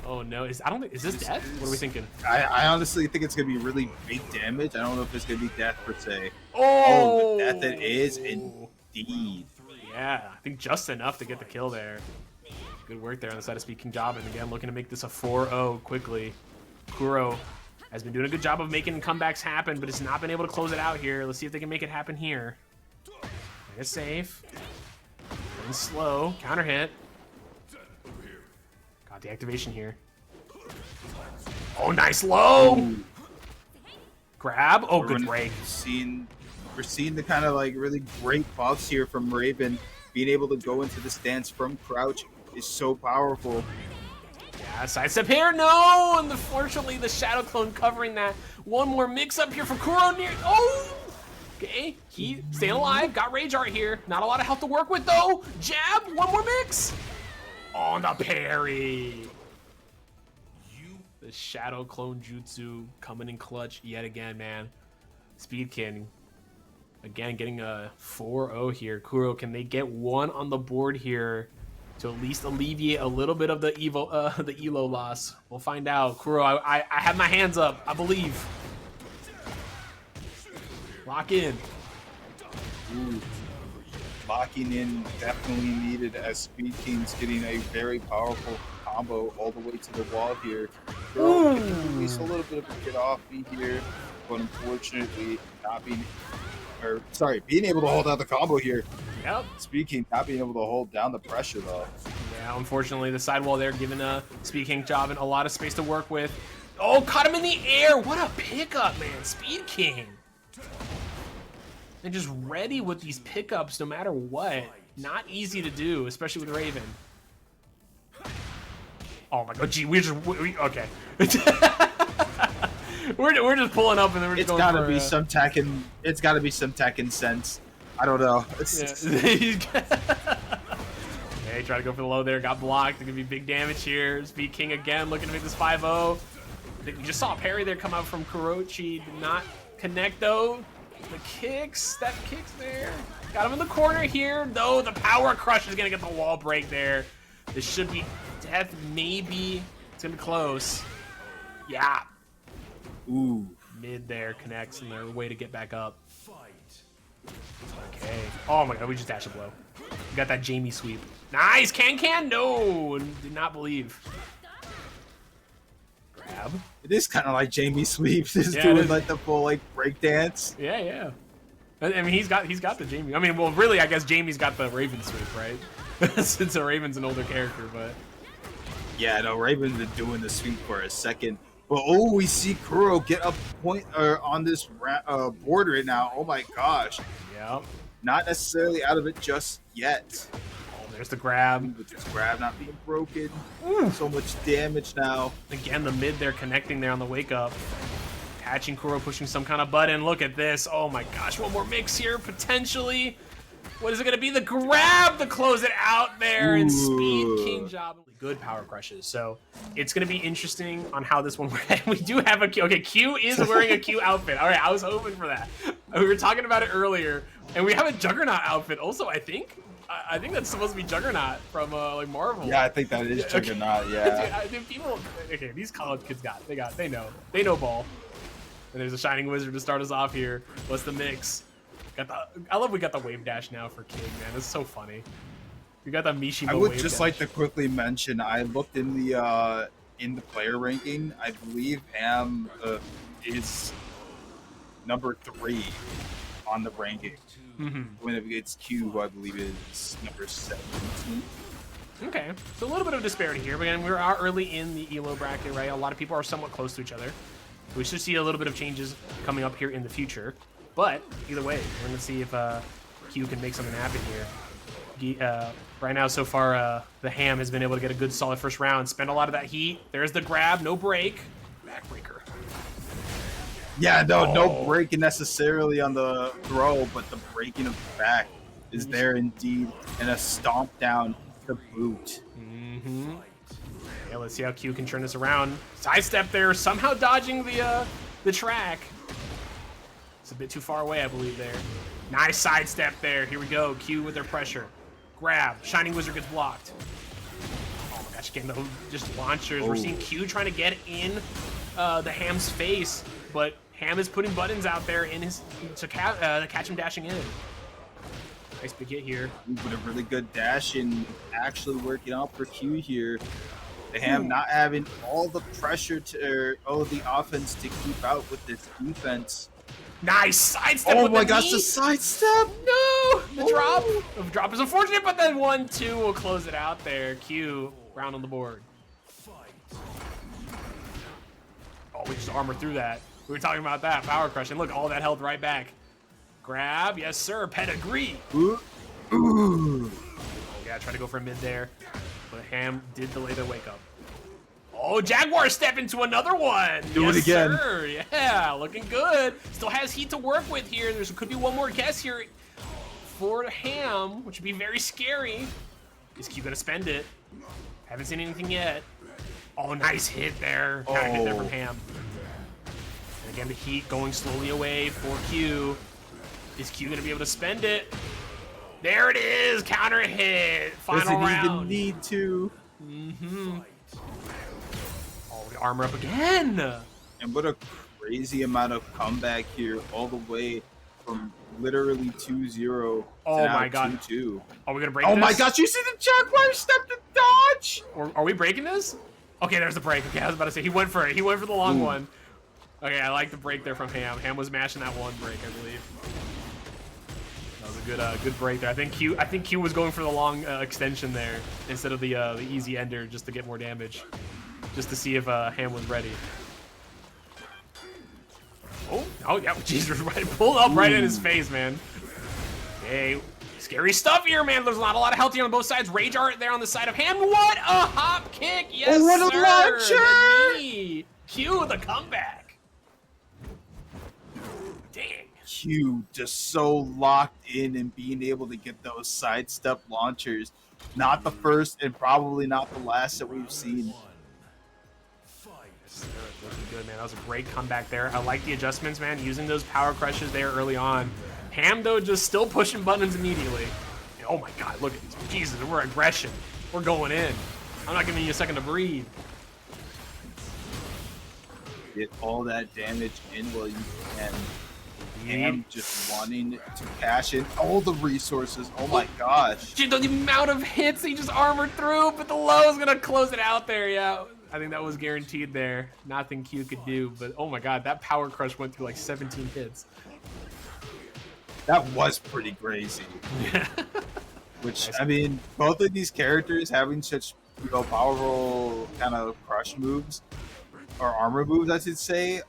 Oh no, is this death? What are we thinking? I honestly think it's gonna be really big damage. I don't know if it's gonna be death per se. Oh, the death it is indeed. Yeah, I think just enough to get the kill there. Good work there on the side of Speedkingjobin. Again, looking to make this a 4-0 quickly. Kuro has been doing a good job of making comebacks happen, but has not been able to close it out here. Let's see if they can make it happen here. It's safe. And slow. Counter hit. Got the activation here. Oh, nice low! Ooh. Grab. Oh, good break. We're seeing the kind of like really great buffs here from Raven. Being able to go into the stance from crouch is so powerful. Yeah, sidestep here. No! And unfortunately, the Shadow Clone covering that. One more mix up here from Kuro near. Oh! Okay, he staying alive. Got Rage Art here. Not a lot of health to work with, though. Jab. One more mix. On the parry. The Shadow Clone Jutsu coming in clutch yet again, man. Speedkin. Again, getting a 4-0 here. Kuro, can they get one on the board here to at least alleviate a little bit of the elo loss? We'll find out. Kuro, I have my hands up. I believe. Lock in. Ooh. Locking in definitely needed as Speedking's getting a very powerful combo all the way to the wall here. Kuro can release a little bit of a get off here, but unfortunately being able to hold out the combo here. Yep. Speedking not being able to hold down the pressure though. Yeah, unfortunately the sidewall there giving Speedkingjobin a lot of space to work with. Oh, caught him in the air. What a pickup, man. Speedking. And just ready with these pickups no matter what. Not easy to do, especially with Raven. Oh my god, gee, okay. we're just pulling up and then we're just it's gotta be some Tekken. It's gotta be some Tekken sense. I don't know. Yeah, try to go for the low there. Got blocked. It's gonna be big damage here. Speedking again, looking to make this 5-0. I think we just saw a parry there come out from Kurochi. Did not connect though. The kicks, that kicks there. Got him in the corner here. No, the power crush is gonna get the wall break there. This should be death, maybe. It's gonna be close. Yeah. Ooh. Mid there connects and their way to get back up. Okay. Oh my god, we just dashed a blow. We got that Jamie sweep. Nice, can. No, did not believe. Grab. It is kind of like Jamie sweeps, just doing like the full like break dance. Yeah. I mean, he's got the Jamie. I mean, well, really, I guess Jamie's got the Raven sweep, right? Since the Raven's an older character, but yeah, no, Raven's been doing the sweep for a second. But oh, we see Kuro get a point on this board right now. Oh my gosh. Yep. Not necessarily out of it just yet. Oh, there's the grab. With this grab not being broken. So much damage now. Again, the mid there connecting there on the wake up. Catching Kuro, pushing some kind of button. Look at this. Oh my gosh, one more mix here, potentially. What is it going to be? The grab to close it out there. And Speedkingjobin. Good power crushes. So it's going to be interesting on how this one works. We do have a Q. Okay, Q is wearing a Q outfit. All right, I was hoping for that. We were talking about it earlier. And we have a Juggernaut outfit also, I think. I think that's supposed to be Juggernaut from like Marvel. Yeah, I think that is Juggernaut, okay. yeah. Dude, people, okay, these college kids they know ball. And there's a Shining Wizard to start us off here. What's the mix? I love we got the wave dash now for King, man. It's so funny. We got the Mishima. I would wave just dash. like to quickly mention, I looked in the player ranking. I believe Am is number 3 on the ranking. When it gets Q, I believe is number 17. Okay, so a little bit of disparity here, but again, we're out early in the ELO bracket, right? A lot of people are somewhat close to each other. We should see a little bit of changes coming up here in the future. But either way, we're going to see if Q can make something happen here. Right now, so far, the Ham has been able to get a good solid first round, spend a lot of that heat. There's the grab, no break. Backbreaker. Yeah, no breaking necessarily on the throw, but the breaking of the back. is there indeed, and a stomp down to boot. Mm-hmm. Yeah, let's see how Q can turn this around. Sidestep there, somehow dodging the track. It's a bit too far away, I believe, there. Nice sidestep there. Here we go. Q with their pressure. Grab. Shining Wizard gets blocked. Oh my gosh, getting just launchers. We're seeing Q trying to get in the Ham's face, but Ham is putting buttons out there in his to catch him dashing in. Nice big hit here. But a really good dash and actually working out for Q here. The Ham not having all the pressure or all the offense to keep out with this defense. Nice sidestep. Oh with my the gosh, knee. the sidestep! No! The drop. The drop is unfortunate, but then 1-2 will close it out there. Q, round on the board. Oh, we just armor through that. We were talking about that. Power crush. And look, all that health right back. Grab. Yes, sir. Pedigree. Ooh. Ooh. Yeah, try to go for a mid there. But Ham did delay the wake up. Oh, Jaguar step into another one. Do it again. Sir. Yeah, looking good. Still has heat to work with here. There could be one more guess here for Ham, which would be very scary. Is Q gonna spend it? Haven't seen anything yet. Oh, nice hit there. Kind of hit there from Ham. And again, the heat going slowly away for Q. Is Q gonna be able to spend it? There it is. Counter hit. Final round. Doesn't even need to. Mm-hmm. Oh, we armor up again. And what a crazy amount of comeback here, all the way from literally 2-0 to my God. 2-2. Are we gonna break Oh this? my gosh, you see the Jaguar step to dodge? Or are we breaking this? Okay, there's the break. Okay, I was about to say he went for it. He went for the long one. Okay, I like the break there from Ham. Ham was mashing that one break, I believe. That was a good break there. I think Q was going for the long extension there instead of the easy ender just to get more damage, just to see if Ham was ready. Oh yeah, Jesus, right, pulled up right in his face, man. Okay, scary stuff here, man. There's not a lot of health here on both sides. Rage art there on the side of Ham. What a hop kick! Yes, what a sir. launcher! The knee. Q the comeback. Dang. Q just so locked in and being able to get those sidestep launchers. Not the first and probably not the last that we've seen. Looking good, man. That was a great comeback there. I like the adjustments, man. Using those power crushes there early on. Ham, though, just still pushing buttons immediately. And oh my God, look at this. Jesus, we're aggression. We're going in. I'm not giving you a second to breathe. Get all that damage in while you can. Ham just wanting to cash in all the resources. Oh my gosh. Dude, the amount of hits he just armored through, but the low is gonna close it out there. Yeah, I think that was guaranteed there. Nothing Q could do, but oh my God, that power crush went through like 17 hits. That was pretty crazy. Yeah. Which, I mean, both of these characters having such, powerful kind of crush moves, or armor moves, I should say,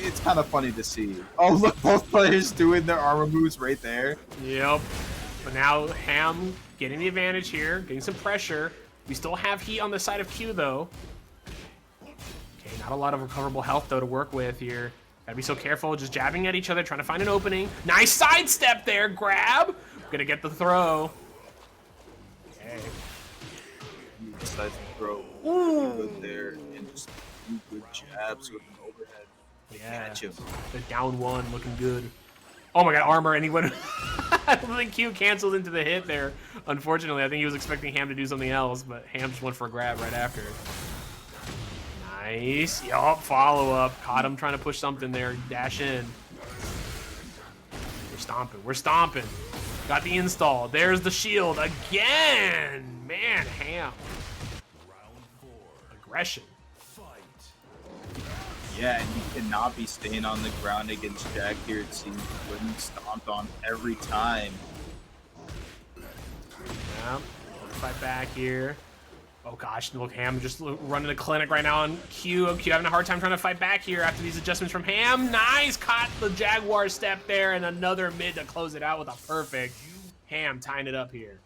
it's kind of funny to see. Oh, look, both players doing their armor moves right there. Yep. But now Ham getting the advantage here, getting some pressure. We still have heat on the side of Q, though. Okay, not a lot of recoverable health, though, to work with here. Gotta be so careful, just jabbing at each other, trying to find an opening. Nice sidestep there, grab. Gonna get the throw. Okay. He decides to throw good there and just do good jabs with an overhead. Yeah. Catch him. The down one, looking good. Oh my God, armor, and he went. I don't think Q canceled into the hit there. Unfortunately, I think he was expecting Ham to do something else, but Ham just went for a grab right after. Nice. Yup, follow up. Caught him trying to push something there. Dash in. We're stomping. We're stomping. Got the install. There's the shield again. Man, Ham. Aggression. Yeah, and you cannot be staying on the ground against Jack here. It seems getting stomped on every time. Yeah, fight back here. Oh gosh, look, Ham just running a clinic right now on Q. Q having a hard time trying to fight back here after these adjustments from Ham. Nice, caught the Jaguar step there, and another mid to close it out with a perfect. Ham tying it up here.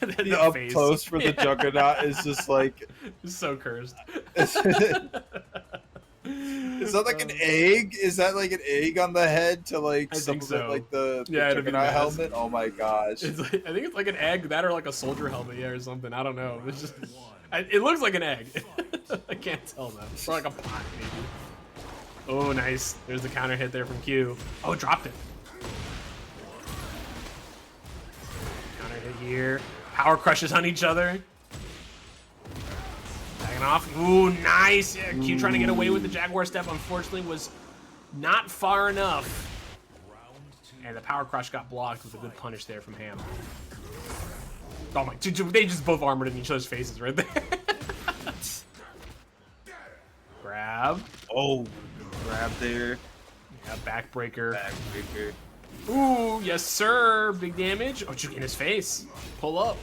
The up face. Close for the Juggernaut is just like so cursed. It's Is that like an egg? Is that like an egg on the head to like I think so. like the Juggernaut helmet? Oh my gosh! I think it's like an egg, that or like a soldier helmet, yeah, or something. I don't know. It's just, it looks like an egg. I can't tell though. Or like a pot maybe. Oh, nice. There's the counter hit there from Q. Oh, dropped it. Counter hit here. Power crushes on each other. Off. Ooh, nice. Yeah, Q trying to get away with the Jaguar step, unfortunately, was not far enough. And the power crush got blocked with a good punish there from Ham. Oh my, they just both armored in each other's faces right there. Grab. Oh, grab there. Yeah, backbreaker. Backbreaker. Ooh, yes, sir. Big damage. Oh, in his face. Pull up.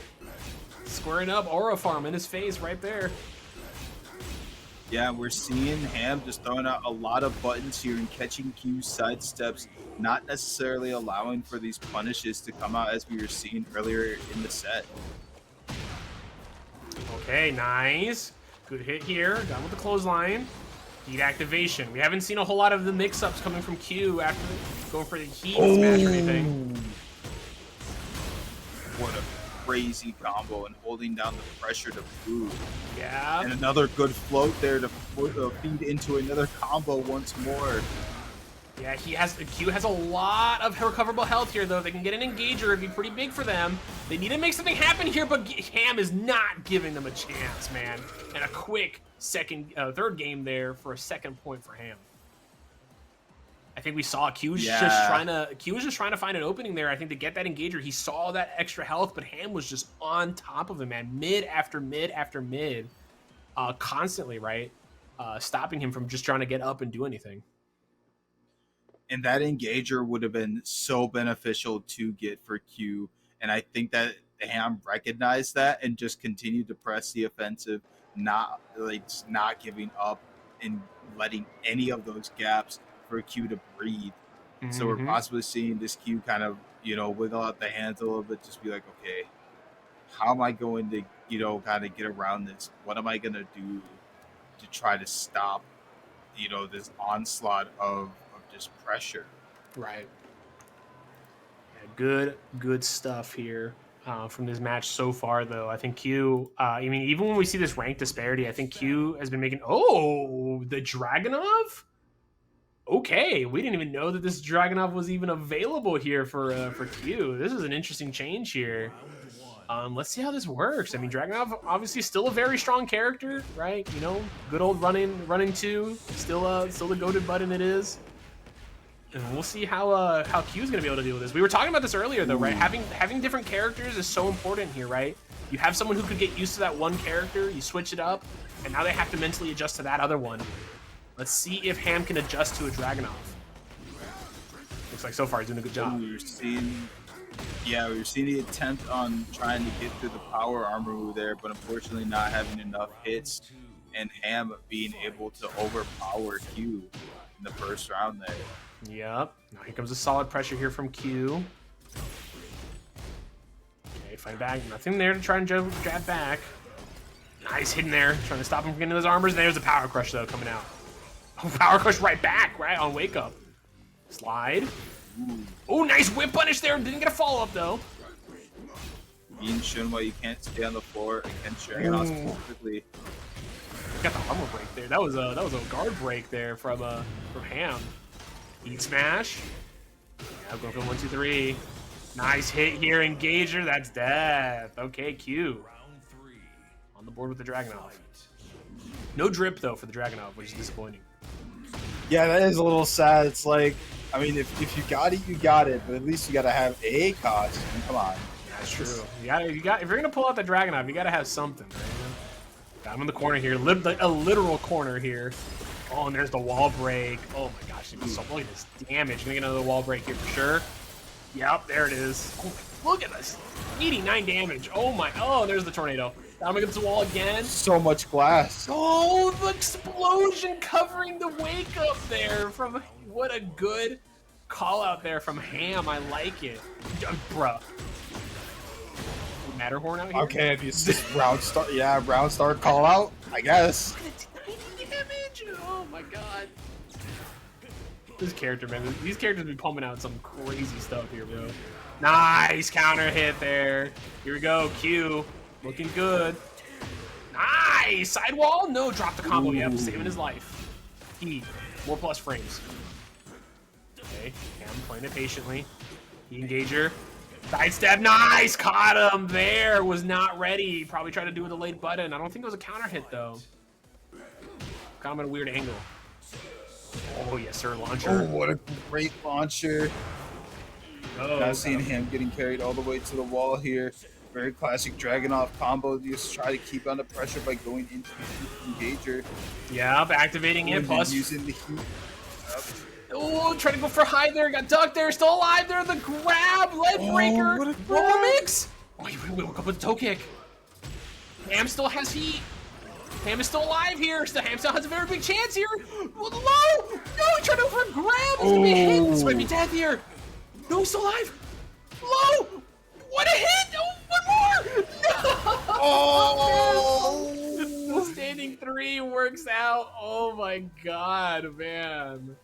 Squaring up. Aura farm in his face right there. Yeah, we're seeing Ham just throwing out a lot of buttons here and catching Q's side steps, not necessarily allowing for these punishes to come out as we were seeing earlier in the set. Okay, nice. Good hit here. Done with the clothesline. Heat activation. We haven't seen a whole lot of the mix-ups coming from Q after going for the heat smash or anything. What a crazy combo and holding down the pressure to boot. Yeah. And another good float there to feed into another combo once more. Yeah, Q has a lot of recoverable health here, though. They can get an engager, it'd be pretty big for them. They need to make something happen here, but Ham is not giving them a chance, man. And a quick third game there for a second point for Ham. I think we saw Q was just trying to find an opening there. I think to get that engager, he saw that extra health, but Ham was just on top of him, man. Mid after mid after mid, constantly, right? Stopping him from just trying to get up and do anything. And that engager would have been so beneficial to get for Q. And I think that Ham recognized that and just continued to press the offensive, not giving up and letting any of those gaps for Q to breathe. Mm-hmm. So we're possibly seeing this Q kind of, wiggle out the hands a little bit, just be like, okay, how am I going to, kind of get around this? What am I going to do to try to stop, this onslaught of just pressure? Right. Yeah, good stuff here from this match so far, though. I think Q, I mean, even when we see this rank disparity, I think Q has been making, the Dragunov? Okay, we didn't even know that this Dragunov was even available here for Q. This is an interesting change here. Let's see how this works. I mean, Dragunov obviously still a very strong character, right? Good old running two, still the goated button it is. And we'll see how Q is gonna be able to deal with this. We were talking about this earlier, though, right? Having different characters is so important here, right? You have someone who could get used to that one character, you switch it up, and now they have to mentally adjust to that other one. Let's see if Ham can adjust to a Dragunov. Looks like so far he's doing a good job. We were seeing the attempt on trying to get through the power armor move there, but unfortunately not having enough hits, and Ham being able to overpower Q in the first round there. Yep. Now here comes a solid pressure here from Q. Okay, fight back. Nothing there to try and jab back. Nice hitting there, trying to stop him from getting those armors. There's a power crush though coming out. Power crush right back, right on wake up. Slide. Oh, nice whip punish there. Didn't get a follow up though. Being shown why you can't stay on the floor against Dragunov specifically. Got the armor break there. That was a guard break there from Ham. Heat smash. Yeah, going for 1, 2, 3. Nice hit here, engager. That's death. Okay, Q. On the board with the Dragunov. No drip though for the Dragunov, which is disappointing. Yeah, that is a little sad. It's like, I mean, if you got it, you got it, but at least you got to have a costume. Come on. That's true. If you're gonna pull out the Dragunov, you got to have something. Right? Got him in the corner here, a literal corner here. Oh, and there's the wall break. Oh my gosh, look at this damage. Gonna get another wall break here for sure. Yep, there it is. Oh, look at this, 89 damage. Oh, there's the tornado. Down against the wall again. So much glass. Oh, the explosion covering the wake up there from, what a good call out there from Ham. I like it. Bruh. Matterhorn out here? Okay, if you see round start call out, I guess. 90 damage. Oh my god. This character, man. These characters be pumping out some crazy stuff here, bro. Nice counter hit there. Here we go. Q. Looking good. Nice! Sidewall? No, drop the combo. Yep, saving his life. E. 4+ frames. Okay, Cam playing it patiently. E engager. Sidestep. Nice! Caught him there. Was not ready. Probably tried to do with a late button. I don't think it was a counter hit, though. Caught him at a weird angle. Oh, yes, sir. Launcher. Oh, what a great launcher. Oh, now seeing him getting carried all the way to the wall here. Very classic Dragunov combo. Just try to keep under pressure by going into the engager. Yep, activating it. Plus using the heat. Yep. Oh, trying to go for high there. Got ducked there. Still alive there. The grab. Leg breaker. What a One more mix. Oh, he woke up with a toe kick. Ham still has heat. Ham is still alive here. So Ham still has a very big chance here. Low. No, he tried to go for a grab. He's gonna be a hit. This might be death here. No, he's still alive. Low. What a hit. Oh, one more. No. Oh. The standing 3 works out. Oh my god, man.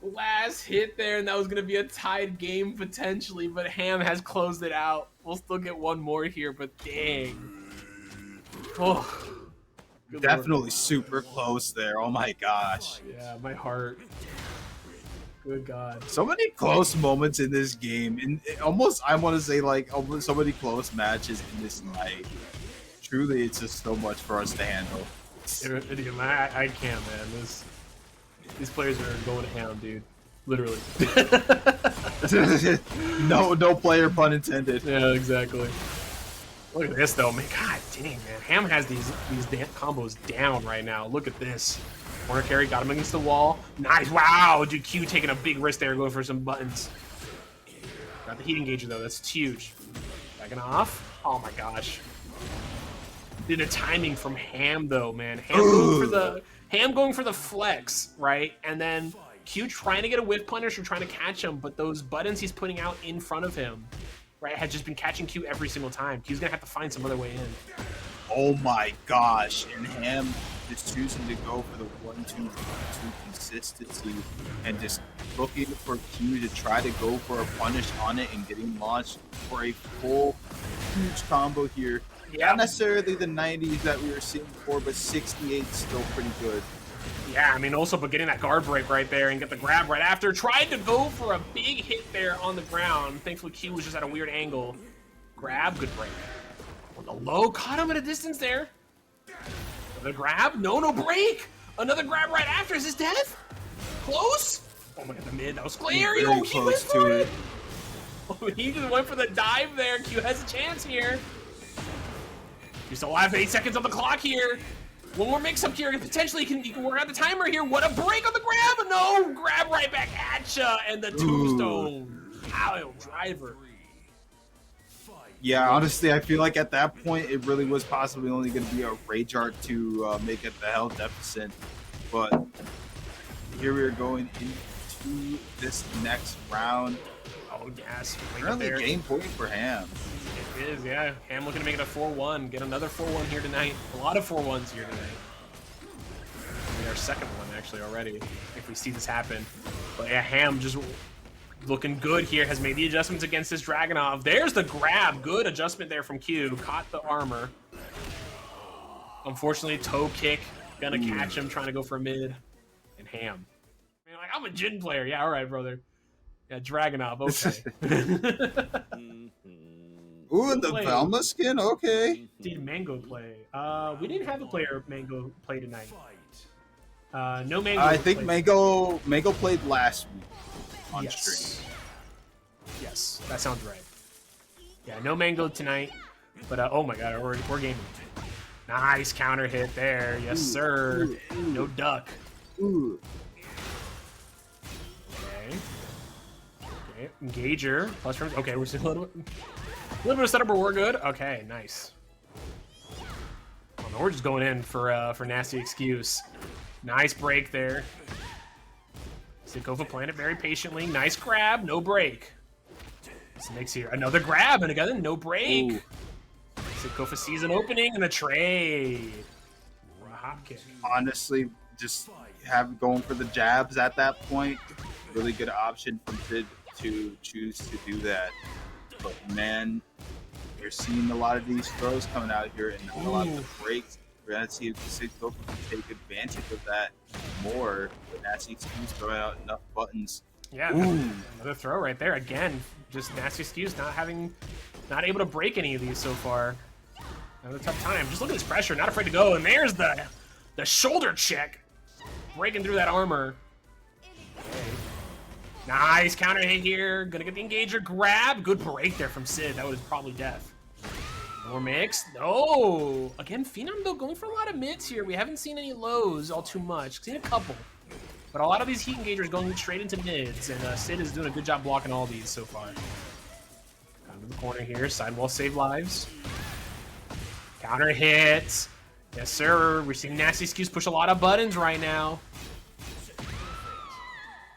Last hit there, and that was going to be a tied game potentially, but Ham has closed it out. We'll still get one more here, but dang. Oh, Definitely Lord. Super close there. Oh my gosh. Yeah, my heart. Good God. So many close moments in this game. And almost, I want to say, like, almost so many close matches in this night. Truly, it's just so much for us to handle. I can't, man. These players are going to ham, dude. Literally. no player pun intended. Yeah, exactly. Look at this though, man. God dang, man. Ham has these combos down right now. Look at this. Corner carry, got him against the wall. Nice. Wow, dude. Q taking a big risk there, going for some buttons. Got the heat engager though. That's huge. Backing off. Oh my gosh. Dude, the timing from Ham though, man. Ham going for the flex, right? And then Q trying to get a whiff punish or trying to catch him, but those buttons he's putting out in front of him, right, had just been catching Q every single time. Q's gonna have to find some other way in. Oh my gosh, and Ham just choosing to go for the 1-2 consistency and just looking for Q to try to go for a punish on it and getting launched for a full huge combo here. Yeah. Not necessarily the 90s that we were seeing before, but 68 still pretty good. Yeah, I mean, also, but getting that guard break right there and get the grab right after. Tried to go for a big hit there on the ground. Thankfully, Q was just at a weird angle. Grab, good break. On the low, caught him at a distance there. Another grab, no break. Another grab right after. Is this death? Close? Oh my god, the mid, that was clear. He went for it. Oh, he just went for the dive there. Q has a chance here. You're still alive, 8 seconds on the clock here. One more mix-up here, and potentially you can work out the timer here. What a break on the grab! No! Grab right back at ya, and the tombstone. Pile driver. Yeah, honestly, I feel like at that point, it really was possibly only going to be a rage art to make it the health deficit. But here we are going into this next round. Oh, yes. Currently game point for Ham. It is, yeah. Ham looking to make it a 4-1. Get another 4-1 here tonight. A lot of 4-1s here tonight. Maybe our second one, actually, already, if we see this happen. But yeah, Ham just looking good here. Has made the adjustments against this Dragunov. There's the grab. Good adjustment there from Q. Caught the armor. Unfortunately, toe kick. Gonna catch him, trying to go for a mid. And Ham. I mean, like, I'm a Jin player. Yeah, all right, brother. Yeah, Dragunov. Okay. Ooh, and the Velma skin? Okay. Did Mango play? We didn't have a player Mango play tonight. No Mango. I think Mango played last week on stream. Yes, that sounds right. Yeah, no Mango tonight. But oh my god, we're gaming. Nice counter hit there. Yes, sir. No duck. Ooh. Okay, engager. Plus frames. Okay, we're still a little bit of setup, but we're good. Okay, nice. Oh, no, we're just going in for NastyExcuse. Nice break there. S.I.D.C.O.F.A playing it very patiently. Nice grab, no break. Snakes here. Another grab and again, no break. S.I.D.C.O.F.A sees an opening and a trade. A hop kick. Honestly, just have going for the jabs at that point. Really good option from Sid to choose to do that. But man, we're seeing a lot of these throws coming out here and a lot of the breaks. We're gonna see if S.I.D.C.O.F.A can take advantage of that more. But NastyExcuse throwing out enough buttons. Yeah, another throw right there. Again, just NastyExcuse not able to break any of these so far. Another tough time. Just look at this pressure, not afraid to go. And there's the shoulder check. Breaking through that armor. Okay. Nice counter hit here. Gonna get the engager grab. Good break there from Sid. That was probably death. More mix. No. Again, Phenom though going for a lot of mids here. We haven't seen any lows all too much. Seen a couple. But a lot of these heat engagers going straight into mids, and Sid is doing a good job blocking all these so far. Got into the corner here. Sidewall save lives. Counter hits. Yes, sir. We're seeing NastyExcuse push a lot of buttons right now.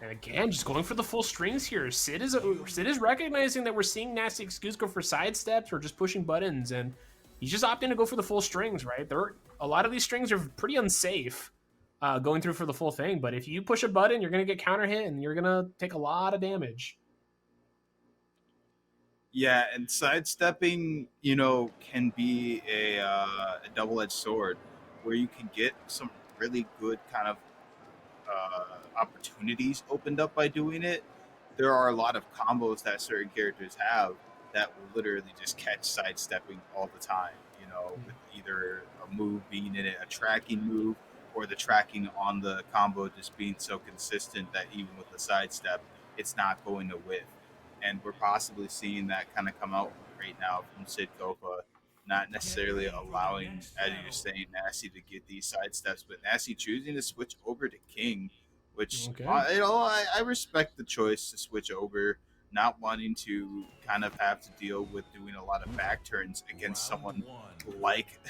And again, just going for the full strings here. Sid is recognizing that we're seeing NastyExcuse go for side steps or just pushing buttons, and he's just opting to go for the full strings, right? A lot of these strings are pretty unsafe going through for the full thing, but if you push a button, you're going to get counter hit, and you're going to take a lot of damage. Yeah, and sidestepping, you know, can be a double-edged sword where you can get some really good kind of opportunities opened up by doing it. There are a lot of combos that certain characters have that will literally just catch sidestepping all the time, you know, with either a move being in it, a tracking move, or the tracking on the combo just being so consistent that even with the sidestep, it's not going to whiff. And we're possibly seeing that kind of come out right now from S.I.D.C.O.F.A, not necessarily allowing, as you're saying, Nasty to get these sidesteps, but Nasty choosing to switch over to King, which, you know, I respect the choice to switch over, not wanting to kind of have to deal with doing a lot of back turns against someone like,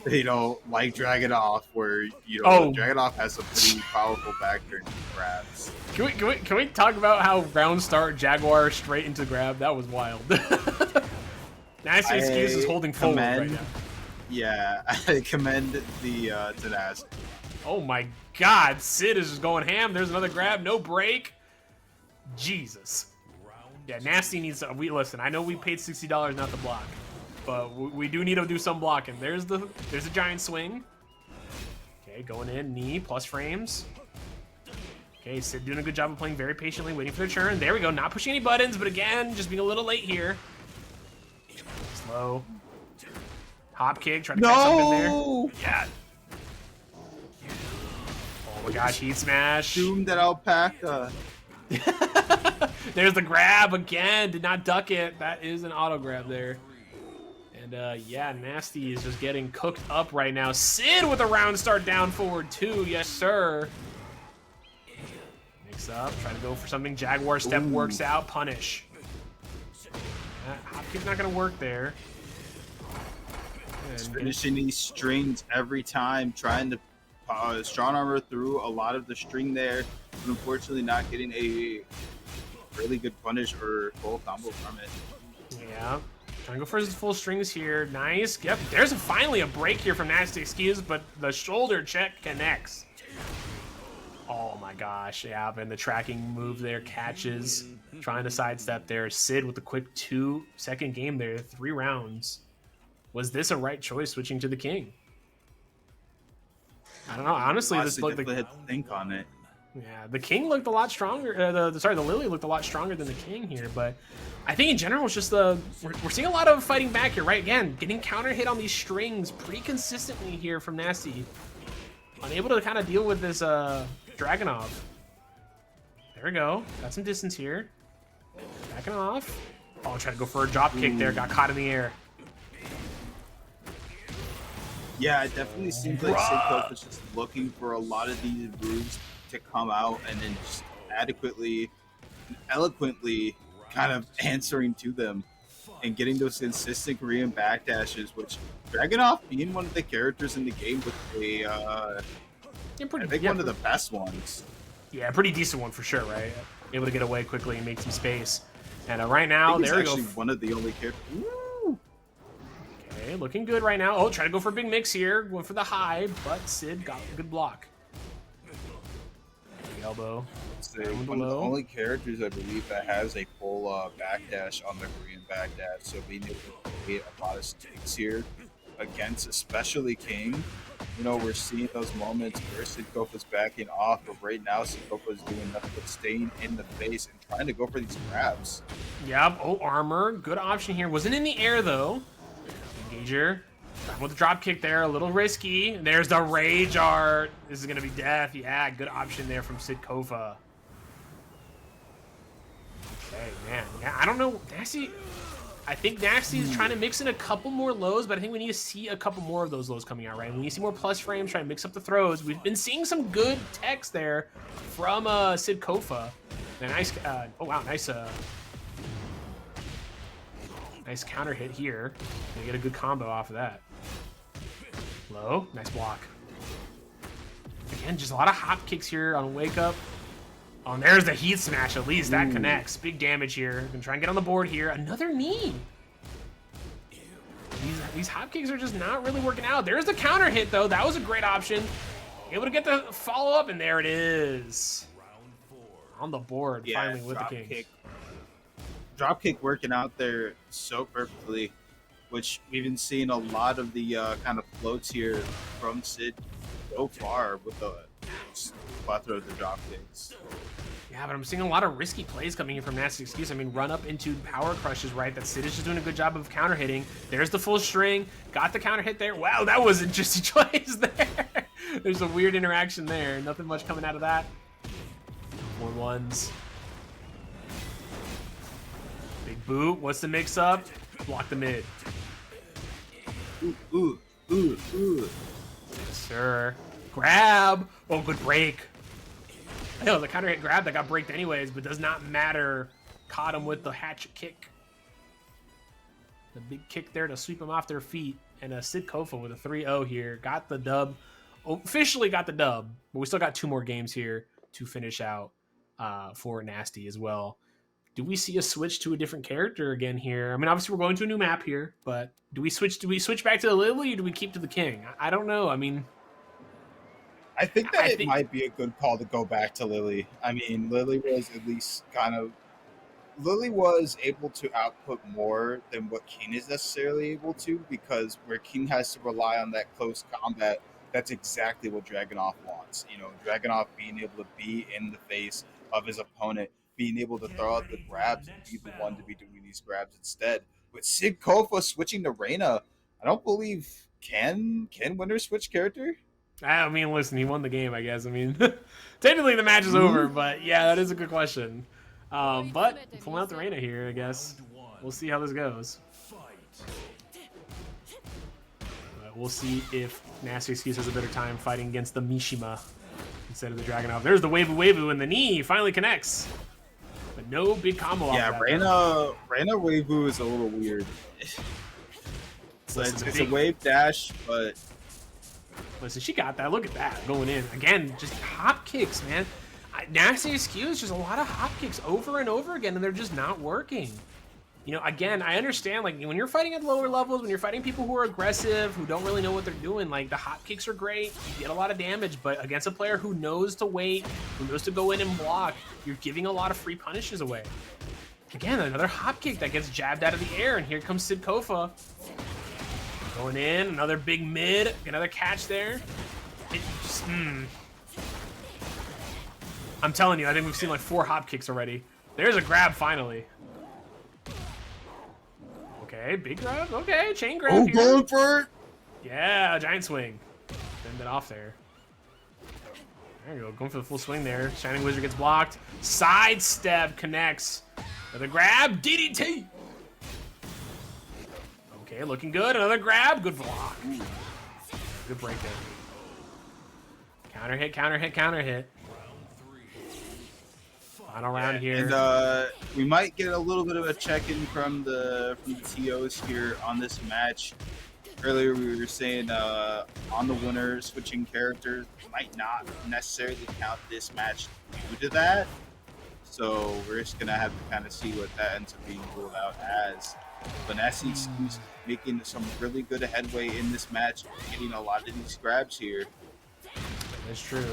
you know, like Dragunov, where, you know, Dragunov has some pretty powerful back turn grabs. Can we talk about how round start Jaguar straight into grab? That was wild. NastyExcuse is holding forward right now. Yeah, I commend the tenacity. Oh my God, Sid is just going ham. There's another grab, no break. Jesus. Yeah, Nasty needs to. Listen. I know we paid $60 not to block, but we do need to do some blocking. There's a giant swing. Okay, going in, knee plus frames. Okay, Sid doing a good job of playing very patiently, waiting for the turn. There we go, not pushing any buttons, but again, just being a little late here. Slow. Hop kick, trying to catch something there. Yeah. Oh my gosh, heat smash. Doom that alpaca. There's the grab again. Did not duck it. That is an auto grab there. And yeah, Nasty is just getting cooked up right now. Sid with a round start down forward too. Yes, sir. Mix up. Try to go for something. Jaguar step works out. Punish. Hop kick's not going to work there. Just finishing these strings every time. Trying to strong armor through a lot of the string there. But unfortunately not getting a really good punish or full combo from it. Yeah. Trying to go for his full strings here. Nice. Yep. There's finally a break here from NastyExcuse, but the shoulder check connects. Oh my gosh. Yeah, and the tracking move there catches. Trying to sidestep there. Sid with the quick 2-second game there. 3 rounds. Was this a right choice switching to the King? I don't know. Honestly, this looked like had to think on it. Yeah, the King looked a lot stronger. The Lili looked a lot stronger than the King here, but I think in general it's just we're seeing a lot of fighting back here, right? Again, getting counter hit on these strings pretty consistently here from Nasty. Unable to kind of deal with this Dragunov. There we go. Got some distance here. Backing off. Oh, tried to go for a drop kick there. Got caught in the air. Yeah, it definitely seems like S.I.D.C.O.F.A is just looking for a lot of these moves to come out and then just adequately, eloquently kind of answering to them and getting those consistent Korean backdashes, which Dragunov being one of the characters in the game with a, I think one of the best ones. Yeah, pretty decent one for sure, right? Able to get away quickly and make some space. And right now, there we go. One of the only characters. Okay, looking good right now. Oh, try to go for a big mix here. Went for the high, but Sid got a good block. elbow. One of the only characters I believe that has a full backdash on the Korean backdash, so being able to create a lot of stakes here against especially King. You know, we're seeing those moments where S.I.D.C.O.F.A is backing off, but right now S.I.D.C.O.F.A is doing nothing but staying in the face and trying to go for these grabs. Yep. Oh, armor. Good option here. Wasn't in the air, though. Engager. With the drop kick there, a little risky. There's the rage art. This is going to be death. Yeah, good option there from S.I.D.C.O.F.A. Okay, man. Yeah, I don't know. Nasty... I think Nasty is trying to mix in a couple more lows, but I think we need to see a couple more of those lows coming out, right? We need to see more plus frames, try to mix up the throws. We've been seeing some good techs there from S.I.D.C.O.F.A. Nice, oh wow, nice counter hit here. We get a good combo off of that. Low, nice block. Again, just a lot of hop kicks here on wake up. Oh, and there's the heat smash. At least that connects. Big damage here. Gonna try and get on the board here. Another knee. These hop kicks are just not really working out. There's the counter hit though. That was a great option. Able to get the follow up, and there it is. On the board, finally with the king. Drop kick working out there so perfectly, which we've been seeing a lot of the kind of floats here from Sid so far with the plethora of the drop kicks. Yeah, but I'm seeing a lot of risky plays coming in from NastyExcuse. I mean, run up into power crushes, right? That Sid is just doing a good job of counter hitting. There's the full string. Got the counter hit there. Wow, that was an interesting choice there. There's a weird interaction there. Nothing much coming out of that. 4-1s. Big boot. What's the mix up? Block the mid. Ooh. Yes, sir. Grab. Oh, good break. I know the counter hit grab that got braked anyways, but does not matter. Caught him with the hatchet kick. The big kick there to sweep him off their feet. And S.I.D.C.O.F.A with a 3-0 here. Got the dub. Officially got the dub. But we still got 2 more games here to finish out for Nasty as well. Do we see a switch to a different character again here? I mean, obviously we're going to a new map here, but do we switch back to the Lili or do we keep to the King? I don't know. I mean, I think that it might be a good call to go back to Lili. I mean, Lili was at least Lili was able to output more than what King is necessarily able to, because where King has to rely on that close combat, that's exactly what Dragunov wants. You know, Dragunov being able to be in the face of his opponent, being able to throw out the grabs and be the one to be doing these grabs instead. With S.I.D.C.O.F.A switching to Reina, I don't believe can Winner switch character? I mean, listen, he won the game, I guess. I mean, technically the match is over, but yeah, that is a good question. But pulling out the Reina here, I guess. We'll see how this goes. We'll see if NastyExcuse has a better time fighting against the Mishima instead of the Dragunov. There's the Wavu, and the knee finally connects. But no big combo off of that. Reina Wavu is a little weird. It's a wave dash, but... Listen, she got that. Look at that going in. Again, just hop kicks, man. NastyExcuse, just a lot of hop kicks over and over again, and they're just not working. You know, again, I understand, like, when you're fighting at lower levels, when you're fighting people who are aggressive, who don't really know what they're doing, like, the hop kicks are great. You get a lot of damage, but against a player who knows to wait, who knows to go in and block, you're giving a lot of free punishes away. Again, another hop kick that gets jabbed out of the air, and here comes S.I.D.C.O.F.A. Going in, another big mid, another catch there. It just, I'm telling you, I think we've seen like 4 hop kicks already. There's a grab finally. Okay, big grab. Okay, chain grab. Here. Going for it. Yeah, giant swing. Send it off there. There you go, going for the full swing there. Shining Wizard gets blocked. Sidestep connects. Another grab, DDT. Okay, looking good. Another grab. Good block. Good break there. Counter hit, counter hit, counter hit. Final round here. And we might get a little bit of a check-in from the TOs here on this match. Earlier we were saying on the winner switching characters might not necessarily count this match due to that. So we're just gonna have to kind of see what that ends up being ruled out as. But NastyExcuse making some really good headway in this match, getting a lot of these grabs here. That's true.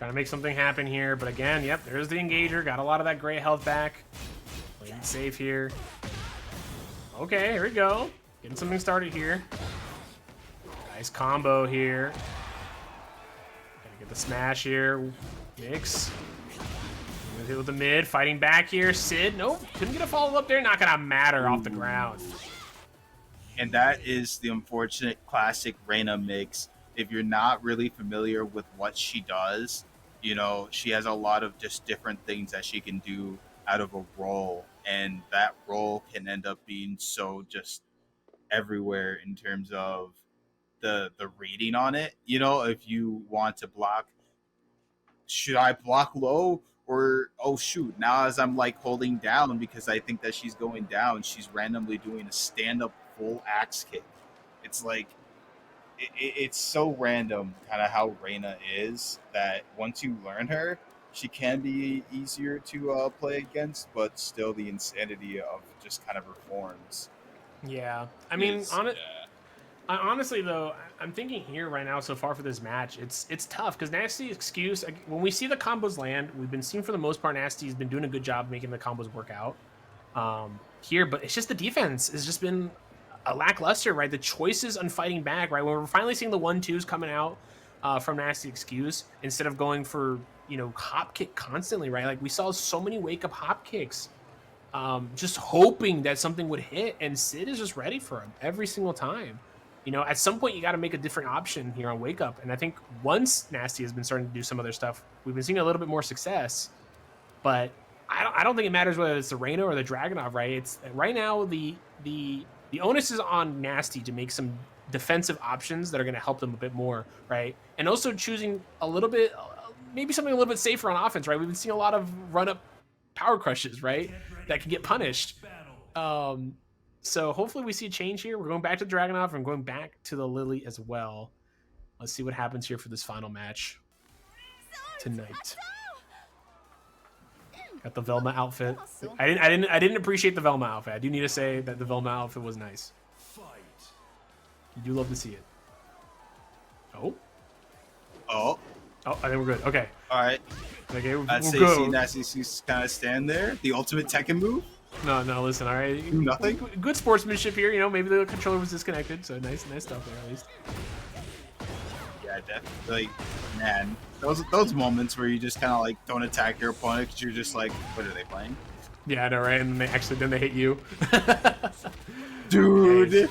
Trying to make something happen here, but again, yep, there's the engager. Got a lot of that gray health back. Playing it safe here. Okay, here we go. Getting something started here. Nice combo here. Gotta get the smash here. Mix. Hit with the mid, fighting back here. Sid, nope, couldn't get a follow-up there. Not gonna matter off the ground. And that is the unfortunate classic Reina mix. If you're not really familiar with what she does, you know, she has a lot of just different things that she can do out of a role. And that role can end up being so just everywhere in terms of the reading on it. You know, if you want to block, should I block low? Or, oh shoot, now as I'm like holding down because I think that she's going down, she's randomly doing a stand-up full axe kick. It's like, it's so random kind of how Reina is that once you learn her, she can be easier to play against, but still the insanity of just kind of her forms. Yeah, I mean, honestly though, I'm thinking here right now so far for this match, it's tough because NastyExcuse, when we see the combos land, we've been seeing for the most part Nasty's been doing a good job making the combos work out here, but it's just the defense has just been a lackluster, right? The choices on fighting back, right? When we're finally seeing the 1-2s coming out from NastyExcuse instead of going for, you know, hop kick constantly, right? Like we saw so many wake up hop kicks, just hoping that something would hit, and Sid is just ready for him every single time. You know, at some point you got to make a different option here on wake up, and I think once Nasty has been starting to do some other stuff, we've been seeing a little bit more success. But I don't think it matters whether it's the Reina or the Dragunov, right? It's right now the onus is on Nasty to make some defensive options that are going to help them a bit more, right? And also choosing a little bit, maybe something a little bit safer on offense, right? We've been seeing a lot of run-up power crushes, right? That can get punished. So hopefully we see a change here. We're going back to Dragunov and going back to the Lili as well. Let's see what happens here for this final match tonight. Got the Velma outfit. I didn't appreciate the Velma outfit. I do need to say that the Velma outfit was nice. You do love to see it. Oh. Oh, I think we're good. Okay. all right. Okay, I'd say see NastyExcuse kind of stand there. The ultimate Tekken move. No, listen, all right. Do nothing. Good sportsmanship here. You know, maybe the controller was disconnected, so nice stuff there at least. Yeah, definitely. Like, man, those moments where you just kind of like don't attack your opponent because you're just like, what are they playing? Yeah, I know, right? And then they hit you. Dude.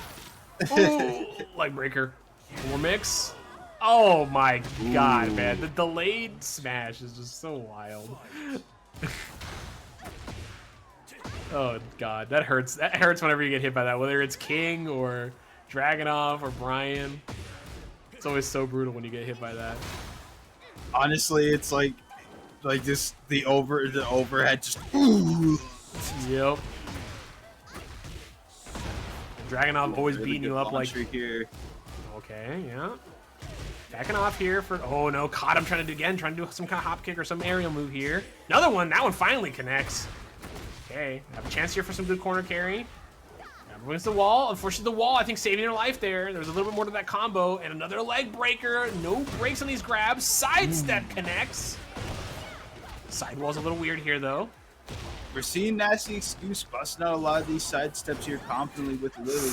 Oh, leg breaker. More mix. Oh my god, man. The delayed smash is just so wild. Oh god, that hurts. That hurts whenever you get hit by that, whether it's King or Dragunov or Brian. It's always so brutal when you get hit by that. Honestly, it's like just the overhead just. Ooh. Yep. Dragunov always Really beating you up like. Here. Okay, yeah. Backing off here for. Oh no, caught him trying to do some kind of hop kick or some aerial move here. Another one. That one finally connects. Okay, have a chance here for some good corner carry. Against the wall. Unfortunately, the wall, I think, saving her life there. There's a little bit more to that combo. And another leg breaker. No breaks on these grabs. Sidestep connects. Sidewall's a little weird here, though. We're seeing NastyExcuse busting out a lot of these side steps here confidently with Lili.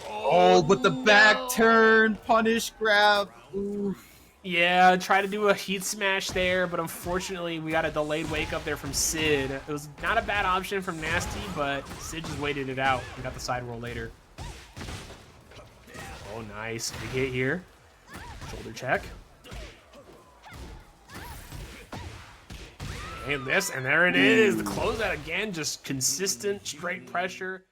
Oh, but the back turn, punish grab. Oof. Yeah, try to do a heat smash there, but unfortunately we got a delayed wake up there from Sid. It was not a bad option from Nasty, but Sid just waited it out and got the side roll later. Oh, nice. Big hit here. Shoulder check. And there it is. The closeout again, just consistent, straight pressure.